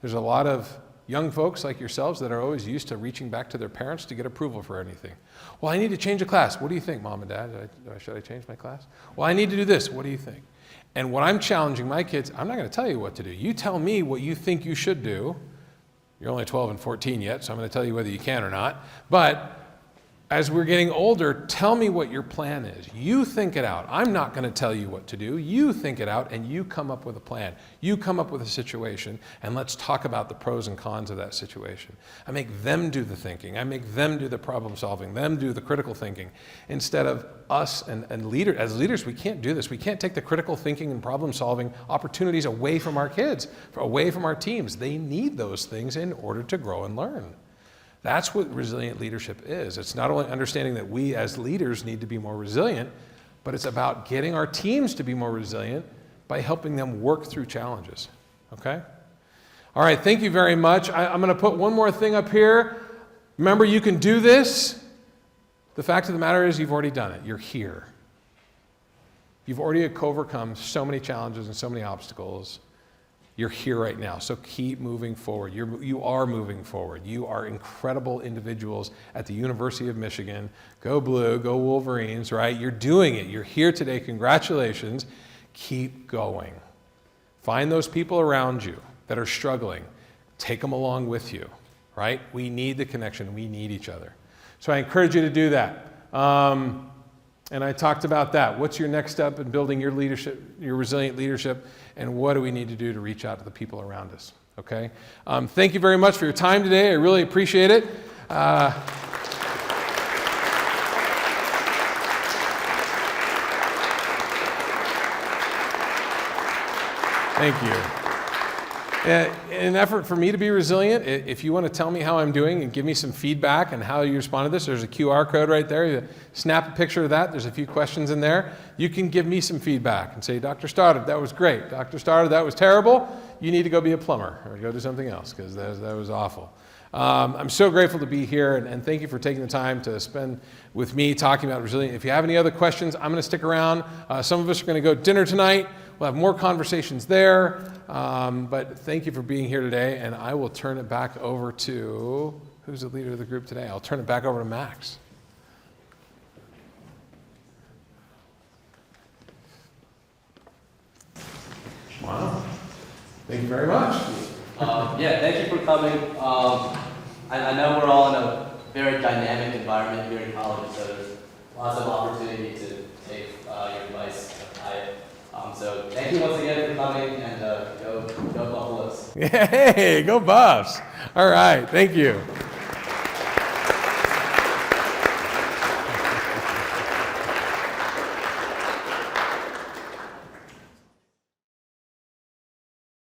There's a lot of young folks like yourselves that are always used to reaching back to their parents to get approval for anything. Well, I need to change a class. What do you think, Mom and Dad? Should I change my class? Well, I need to do this. What do you think? And what I'm challenging my kids, I'm not going to tell you what to do. You tell me what you think you should do. You're only 12 and 14 yet, so I'm going to tell you whether you can or not. But As we're getting older, tell me what your plan is. You think it out. I'm not going to tell you what to do. You think it out and you come up with a plan. You come up with a situation and let's talk about the pros and cons of that situation. I make them do the thinking. I make them do the problem solving, them do the critical thinking. Instead of us and as leaders, we can't do this. We can't take the critical thinking and problem solving opportunities away from our kids, away from our teams. They need those things in order to grow and learn. That's what resilient leadership is. It's not only understanding that we as leaders need to be more resilient, but it's about getting our teams to be more resilient by helping them work through challenges. Okay? All right, thank you very much. I'm going to put one more thing up here. Remember, you can do this. The fact of the matter is you've already done it. You're here. You've already overcome so many challenges and so many obstacles. You're here right now, so keep moving forward. You are moving forward. You are incredible individuals at the University of Michigan. Go Blue, go Wolverines, right? You're doing it. You're here today. Congratulations. Keep going. Find those people around you that are struggling. Take them along with you, right? We need the connection. We need each other. So I encourage you to do that. And I talked about that. What's your next step in building your leadership, your resilient leadership, and what do we need to do to reach out to the people around us? Okay? Thank you very much for your time today. I really appreciate it. Thank you. In an effort for me to be resilient, if you want to tell me how I'm doing and give me some feedback and how you respond to this, there's a QR code right there. You snap a picture of that. There's a few questions in there. You can give me some feedback and say, Dr. Stoddard, that was great. Dr. Stoddard, that was terrible. You need to go be a plumber or go do something else because that was awful. I'm so grateful to be here, and thank you for taking the time to spend with me talking about resilience. If you have any other questions, I'm going to stick around. Some of us are going to go dinner tonight. We'll have more conversations there. But thank you for being here today, and I will turn it back over to, who's the leader of the group today? I'll turn it back over to Max. Wow. Thank you very much. Yeah, thank you for coming. I know we're all in a very dynamic environment here in college, so there's lots of opportunity to take your advice. So thank you once again for coming, and go Buffaloes. Hey, go Buffs. All right, thank you.